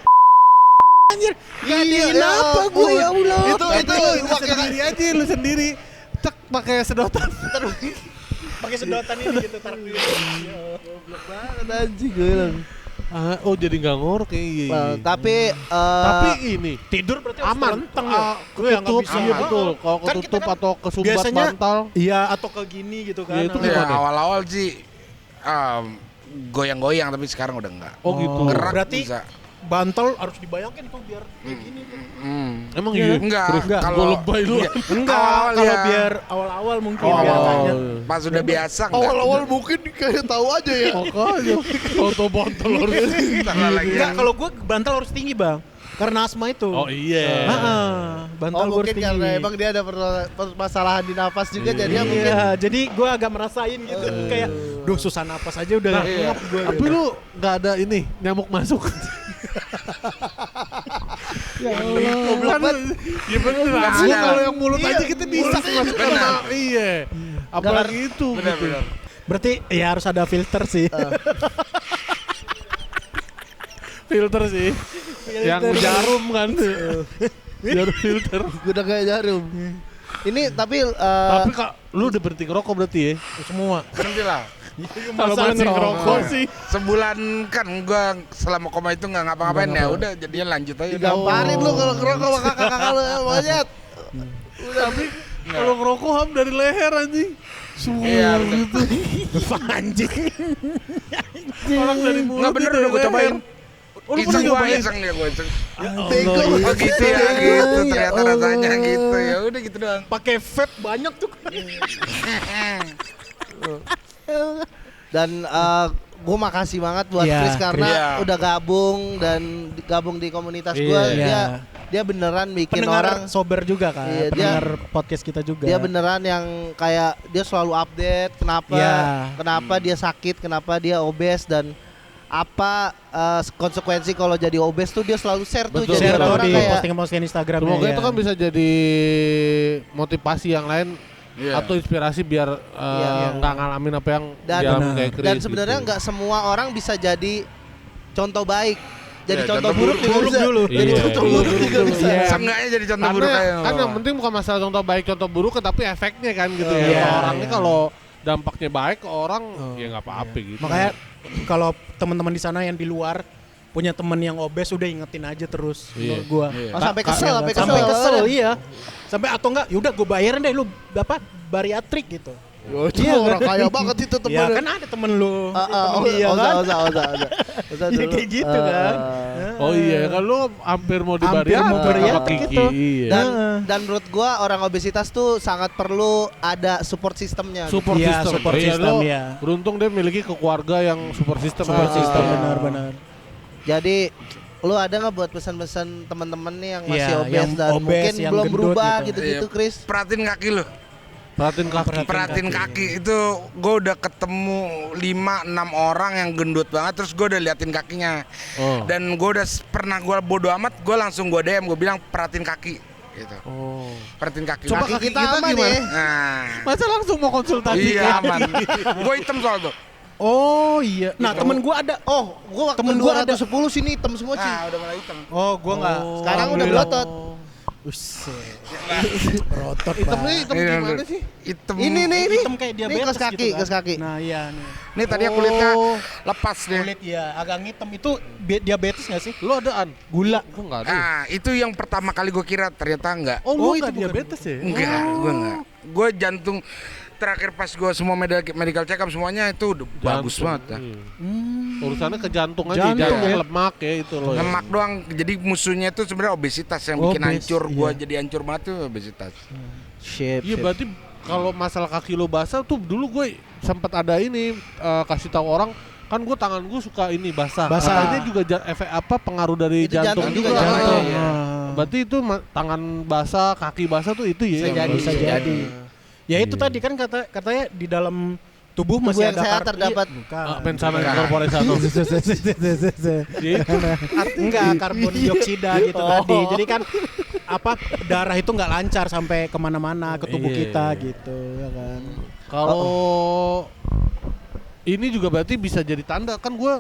Speaker 2: Anjir,
Speaker 3: Iya,
Speaker 2: gantiin apa gue
Speaker 3: ampun.
Speaker 2: ya Allah.
Speaker 3: Itu
Speaker 2: lu
Speaker 3: pakai-
Speaker 2: sendiri aja, lu sendiri. Cek pakai sedotan.
Speaker 4: Pakai sedotan ini gitu taruh di.
Speaker 3: banget anjing gue bilang.
Speaker 2: Oh jadi nggak ngorok ya. Iya, iya.
Speaker 3: Tapi
Speaker 2: Tapi ini
Speaker 4: Tidur berarti harus
Speaker 2: aman.
Speaker 4: terlentang ya.
Speaker 2: Lu yang nggak
Speaker 3: ketutup,
Speaker 2: bisa. Iya betul. Kalau
Speaker 4: Kan kita
Speaker 2: ketutup
Speaker 4: kan
Speaker 2: atau kesumbat
Speaker 4: biasanya
Speaker 2: bantal.
Speaker 4: Iya atau ke gini gitu kan.
Speaker 2: Iya, itu
Speaker 1: Ya,
Speaker 2: gimana?
Speaker 1: awal-awal sih goyang-goyang tapi sekarang udah enggak.
Speaker 2: Oh gitu.
Speaker 1: Gerak
Speaker 4: Berarti
Speaker 1: bisa.
Speaker 4: bantal harus dibayangin tuh biar kayak gini tuh.
Speaker 2: Emang iya.
Speaker 1: Enggak,
Speaker 2: Gua
Speaker 1: kalau
Speaker 2: lebay lu.
Speaker 1: iya,
Speaker 4: Enggak,
Speaker 1: awal-awal
Speaker 4: kalau
Speaker 1: ya.
Speaker 4: biar awal-awal mungkin
Speaker 2: Oh,
Speaker 4: biasanya.
Speaker 1: Pas sudah biasa enggak.
Speaker 3: awal-awal mungkin kayak tahu aja ya.
Speaker 2: Makanya foto botol harus.
Speaker 1: Salah lagi.
Speaker 4: Enggak, kalau gue bantal harus tinggi, Bang. Karena asma itu.
Speaker 2: Oh iya.
Speaker 4: Heeh, bantal gue harus
Speaker 3: Mungkin
Speaker 4: tinggi.
Speaker 3: karena emang dia ada permasalahan di nafas juga jadi ya mungkin
Speaker 4: Iya, jadi gue agak merasain gitu kayak, duh susah napas aja udah ngap gue.
Speaker 2: Tapi lu nggak ada ini nyamuk masuk. Ya Allah. Kan, ya bener lah.
Speaker 1: Nggak
Speaker 2: Gua
Speaker 1: ada.
Speaker 2: kalau yang mulut
Speaker 3: Iya,
Speaker 2: aja kita bisa masuk
Speaker 1: Bener.
Speaker 2: kena. Iya. Apalagi itu. gitu.
Speaker 1: Benar-benar.
Speaker 4: Berarti ya harus ada filter sih.
Speaker 2: Filter sih. Yang jarum kan. Jarum filter.
Speaker 3: udah kayak jarum. Ini tapi
Speaker 2: Tapi kak, lu udah berhenti ngerokok berarti ya?
Speaker 4: Semua.
Speaker 1: Berhenti lah.
Speaker 2: Kalau masih ngerokok sih.
Speaker 1: Sebulan kan gua selama koma itu nggak ngapa-ngapain ya udah jadinya lanjut aja.
Speaker 3: digamparin lu kalau ngerokok sama kakak-kakak lu ya monyet.
Speaker 2: Tapi kalau ngerokok ham dari leher anjing.
Speaker 1: Iya,
Speaker 2: Suur
Speaker 1: bener.
Speaker 2: gitu.
Speaker 4: Anjing.
Speaker 2: Orang dari mulut.
Speaker 1: Nggak bener
Speaker 2: dari
Speaker 1: udah gua
Speaker 2: leher.
Speaker 1: cobain.
Speaker 2: Oh, lu pernah
Speaker 1: Iseng gua
Speaker 2: nyobain?
Speaker 1: iseng ya gua iseng.
Speaker 3: Bego.
Speaker 1: Oh gitu ya gitu ternyata
Speaker 3: Allah.
Speaker 1: rasanya gitu ya udah gitu doang.
Speaker 4: Pakai vape banyak tuh.
Speaker 3: Dan gue makasih banget buat
Speaker 4: Iya,
Speaker 3: Chris karena
Speaker 1: Chris. Iya.
Speaker 3: udah gabung di komunitas gue.
Speaker 4: Iya.
Speaker 3: Dia beneran bikin
Speaker 4: Pendengar
Speaker 3: orang
Speaker 4: sober juga kan,
Speaker 3: Iya, dia-
Speaker 4: pendengar podcast kita juga.
Speaker 3: dia beneran yang kayak dia selalu update kenapa
Speaker 4: Iya.
Speaker 3: kenapa dia sakit, kenapa dia obes dan apa konsekuensi kalau jadi obes tuh dia selalu share tuh
Speaker 2: Betul.
Speaker 3: jadi
Speaker 4: share tuh
Speaker 3: orang-orang
Speaker 4: di
Speaker 3: kayak
Speaker 4: posting-posting Instagram.
Speaker 2: Semoga
Speaker 4: ya.
Speaker 2: itu kan bisa jadi motivasi yang lain
Speaker 1: Iya.
Speaker 2: atau inspirasi biar
Speaker 3: Iya.
Speaker 2: nggak ngalamin apa yang
Speaker 3: Dan-
Speaker 2: dialami
Speaker 4: Benar.
Speaker 2: kayak Chris.
Speaker 3: dan sebenarnya
Speaker 2: gitu.
Speaker 3: nggak semua orang bisa jadi contoh baik. Jadi
Speaker 1: Iya,
Speaker 3: contoh
Speaker 1: contoh
Speaker 3: buruk juga
Speaker 4: buruk
Speaker 3: bisa.
Speaker 4: dulu.
Speaker 3: Jadi
Speaker 2: Iya,
Speaker 3: contoh
Speaker 2: iya,
Speaker 3: buruk
Speaker 2: buruk
Speaker 3: juga
Speaker 2: dulu.
Speaker 3: bisa.
Speaker 4: Iya.
Speaker 1: Seenggaknya jadi contoh buruk
Speaker 2: Karena
Speaker 1: kayak
Speaker 2: kan yang penting bukan masalah contoh baik contoh buruk tapi efeknya kan gitu ya.
Speaker 4: Iya,
Speaker 2: Kalau orangnya
Speaker 4: iya.
Speaker 2: kalau dampaknya baik ke orang ya nggak apa-apa gitu.
Speaker 4: Makanya kalau teman-teman di sana yang di luar punya teman yang obes udah ingetin aja terus
Speaker 2: Iya.
Speaker 4: menurut gua.
Speaker 1: Iya.
Speaker 3: Oh, sampai kesel,
Speaker 4: Iya,
Speaker 3: sampai
Speaker 4: sampai
Speaker 3: kesel.
Speaker 4: kesel iya. Sampai atau enggak yaudah gue bayarin deh lu apa bariatrik gitu.
Speaker 3: Oh, itu
Speaker 4: Iya,
Speaker 3: orang
Speaker 4: kan?
Speaker 3: kaya banget itu
Speaker 4: Ya
Speaker 3: temennya.
Speaker 4: kan ada temen lu.
Speaker 3: Iya kan?
Speaker 4: Iya, kayak gitu kan.
Speaker 2: Oh iya kan lu hampir mau
Speaker 4: Hampir
Speaker 2: dibariatrikin
Speaker 4: mau
Speaker 2: sama
Speaker 4: bariatrik
Speaker 2: Kiki.
Speaker 4: gitu.
Speaker 2: Iya.
Speaker 3: Dan menurut gua orang obesitas tuh sangat perlu ada support sistemnya.
Speaker 2: Support
Speaker 4: Iya,
Speaker 2: system.
Speaker 4: support
Speaker 2: Iya,
Speaker 4: system,
Speaker 2: lu
Speaker 4: iya.
Speaker 2: Beruntung dia memiliki keluarga yang support system.
Speaker 4: Support
Speaker 3: Ah.
Speaker 4: system benar-benar.
Speaker 3: Jadi lu ada nggak buat pesan-pesan teman-teman nih yang masih
Speaker 4: Iya,
Speaker 3: obes
Speaker 4: yang
Speaker 3: dan
Speaker 4: obes,
Speaker 3: mungkin
Speaker 4: yang
Speaker 3: belum
Speaker 4: gendut
Speaker 3: berubah
Speaker 4: gitu.
Speaker 3: gitu-gitu,
Speaker 1: Iya.
Speaker 3: Chris?
Speaker 1: Perhatiin kaki lu.
Speaker 2: Perhatiin kaki.
Speaker 1: Perhatiin kaki itu gue udah ketemu 5-6 orang yang gendut banget terus gue udah liatin kakinya.
Speaker 2: Oh.
Speaker 1: Dan gue udah pernah gue bodo amat gue langsung gue DM gue bilang perhatiin kaki gitu.
Speaker 2: Oh.
Speaker 1: Perhatiin kaki.
Speaker 2: Coba
Speaker 3: Kaki
Speaker 2: kaki
Speaker 3: kita
Speaker 2: kita
Speaker 3: aman
Speaker 2: gimana?
Speaker 3: ya.
Speaker 1: Nah.
Speaker 2: Masa langsung mau konsultasi?
Speaker 1: Iya aman. Gue hitam soal tuh.
Speaker 4: Oh iya. Nah, temen gua ada.
Speaker 3: Oh, gua waktu
Speaker 4: Temen gua ada.
Speaker 3: 210 sini hitam semua sih.
Speaker 1: Nah udah mulai hitam.
Speaker 4: Oh, gua enggak.
Speaker 3: Sekarang udah
Speaker 4: Alhamdulillah.
Speaker 3: berotot.
Speaker 4: Buset. Berotot.
Speaker 3: Hitamnya
Speaker 4: Bang.
Speaker 3: hitam
Speaker 1: Iya,
Speaker 3: gimana
Speaker 1: bener.
Speaker 3: sih?
Speaker 1: Hitam.
Speaker 3: Ini
Speaker 4: Hitam kayak
Speaker 3: Ini
Speaker 4: diabetes
Speaker 3: kaos kaki,
Speaker 4: gitu kan.
Speaker 3: kaos kaki.
Speaker 4: Nah, iya nih.
Speaker 1: Ini tadinya kulitnya
Speaker 2: Oh.
Speaker 1: lepas deh.
Speaker 4: Kulit ya agak hitam itu diabetes nggak sih?
Speaker 2: Lu adaan?
Speaker 4: Gula.
Speaker 2: Gua enggak ada.
Speaker 1: Nah itu yang pertama kali gue kira ternyata enggak.
Speaker 2: Oh, lu
Speaker 4: Oh, itu
Speaker 2: enggak
Speaker 4: bukan.
Speaker 2: diabetes ya?
Speaker 1: Enggak, gue enggak. Gue jantung terakhir pas gue semua medical check up semuanya itu udah bagus banget. Ya.
Speaker 2: Iya. Urusannya ke jantung aja,
Speaker 4: Jantung
Speaker 2: jantung
Speaker 4: ya?
Speaker 2: lemak ya itu loh. ya.
Speaker 1: Lemak doang. Jadi musuhnya itu sebenarnya obesitas yang bikin
Speaker 4: Obes,
Speaker 1: hancur gue
Speaker 4: iya.
Speaker 1: jadi hancur banget tuh obesitas.
Speaker 3: Shape.
Speaker 2: Iya berarti kalau masalah kaki lo basah tuh dulu gue sempat ada ini kasih tahu orang kan gue tangan gue suka ini basah.
Speaker 4: Basah.
Speaker 2: Katanya juga efek apa pengaruh dari
Speaker 3: Itu
Speaker 2: jantung,
Speaker 3: jantung
Speaker 2: juga.
Speaker 3: juga, jantung.
Speaker 2: Iya. Berarti itu tangan basah, kaki basah tuh itu ya.
Speaker 3: Bisa
Speaker 2: yang
Speaker 3: jadi,
Speaker 2: bagus.
Speaker 4: Bisa jadi. Ya itu
Speaker 2: Iya.
Speaker 4: tadi kan katanya di dalam tubuh
Speaker 3: Tubuh
Speaker 4: masih
Speaker 3: yang
Speaker 4: ada
Speaker 3: sehat terdapat.
Speaker 4: Bukan.
Speaker 2: Pensana
Speaker 1: Enggak.
Speaker 2: korporat satu. Ya itu
Speaker 4: Enggak, karbon dioksida gitu
Speaker 3: Oh.
Speaker 4: tadi. Jadi kan apa darah itu nggak lancar sampai kemana-mana ke tubuh
Speaker 2: Iya.
Speaker 4: kita gitu ya kan.
Speaker 2: kalau ini juga berarti bisa jadi tanda kan gue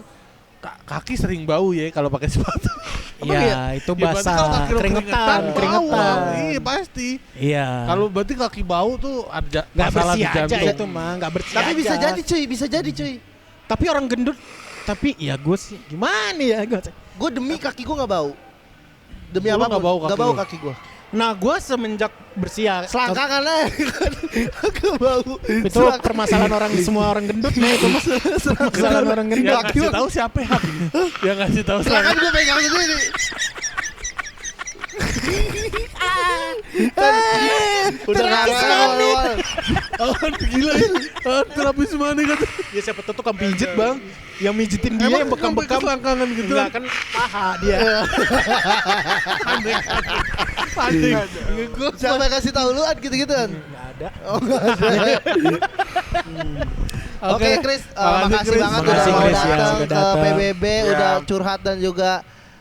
Speaker 2: kaki sering bau ya kalau pakai sepatu. Emang
Speaker 4: Iya, itu
Speaker 2: berarti
Speaker 4: basah,
Speaker 2: kalau kaki lo
Speaker 4: keringetan.
Speaker 2: bau. Iya pasti.
Speaker 4: Iya.
Speaker 2: Kalau berarti kaki bau tuh ada
Speaker 4: nggak
Speaker 2: masalah
Speaker 4: bersih
Speaker 2: di
Speaker 4: aja
Speaker 2: jantung.
Speaker 4: itu mah, nggak bersih
Speaker 3: Tapi
Speaker 4: aja.
Speaker 3: bisa jadi cuy.
Speaker 4: Tapi orang gendut, tapi ya gue sih gimana ya gue.
Speaker 3: Gue demi kaki gue nggak bau. Demi
Speaker 2: Lu
Speaker 3: apa?
Speaker 2: nggak bau
Speaker 3: Nggak
Speaker 2: kaki
Speaker 3: bau
Speaker 2: lu?
Speaker 3: kaki gue.
Speaker 4: Nah gue semenjak bersiah
Speaker 3: Selangkangan aja. Nggak bau.
Speaker 4: itu permasalahan orang semua orang gendut nih itu mas. Permasalahan orang gendut.
Speaker 2: Yang ngasih tahu siapa ya? Yang ngasih tahu
Speaker 3: Selangkan
Speaker 2: siapa?
Speaker 3: gue pegang sendiri. Udah nggak
Speaker 2: Oh gila ya. Terapis mana kata.
Speaker 4: Ya siapa tuh tukang pijit bang, yang mijitin dia yang bekam-bekam.
Speaker 2: Selangkangan gitu.
Speaker 4: Enggak kan paha dia.
Speaker 2: Panik.
Speaker 3: Siapa yang kasih tahu lu gitu-gituan?
Speaker 4: Enggak ada.
Speaker 3: Oke Chris,
Speaker 2: Makasih,
Speaker 3: makasih
Speaker 2: Chris.
Speaker 3: banget
Speaker 4: Makasih,
Speaker 3: udah mau
Speaker 4: Chris, ya,
Speaker 3: datang
Speaker 4: udah
Speaker 3: ke
Speaker 4: datang.
Speaker 3: PBB, udah curhat dan juga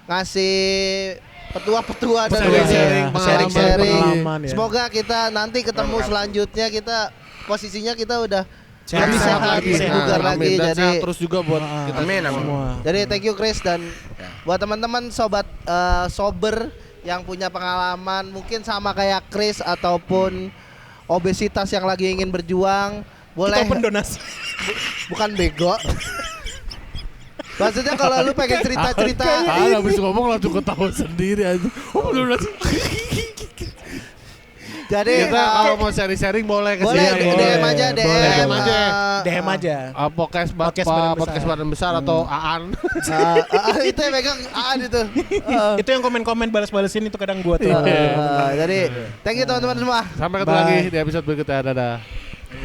Speaker 3: ngasih petua-petua dan
Speaker 2: Sharing-sharing
Speaker 3: sharing-sharing.
Speaker 4: pengalaman, ya.
Speaker 3: Semoga kita nanti ketemu selanjutnya kita posisinya kita udah
Speaker 4: Sehat,
Speaker 3: lebih sehat
Speaker 4: sehat,
Speaker 3: lagi,
Speaker 4: sehat.
Speaker 3: bugar
Speaker 2: Amin.
Speaker 3: lagi.
Speaker 2: Dan
Speaker 3: Jadi
Speaker 2: sehat terus juga buat kita
Speaker 1: Amin, amin.
Speaker 4: Semua.
Speaker 3: jadi thank you Chris dan buat teman-teman sobat sober yang punya pengalaman mungkin sama kayak Chris ataupun obesitas yang lagi ingin berjuang boleh
Speaker 4: Kita pendonasi.
Speaker 3: bukan bego. Maksudnya kalau lu pengen cerita-cerita
Speaker 2: habis ngomong langsung ketawa sendiri aja. Oh belum nasi.
Speaker 3: jadi
Speaker 2: Kita kalau mau sharing-sharing boleh ke
Speaker 3: boleh
Speaker 2: sini.
Speaker 3: DM aja DM
Speaker 2: aja.
Speaker 4: DM aja.
Speaker 2: Podcast
Speaker 4: Podcast badan besar.
Speaker 2: atau Aan.
Speaker 3: itu yang megang itu.
Speaker 4: Itu yang komen-komen balas-balasin itu kadang gua tuh.
Speaker 3: Jadi thank you teman-teman semua.
Speaker 2: Sampai ketemu
Speaker 4: Bye.
Speaker 2: lagi di episode berikutnya. Dadah.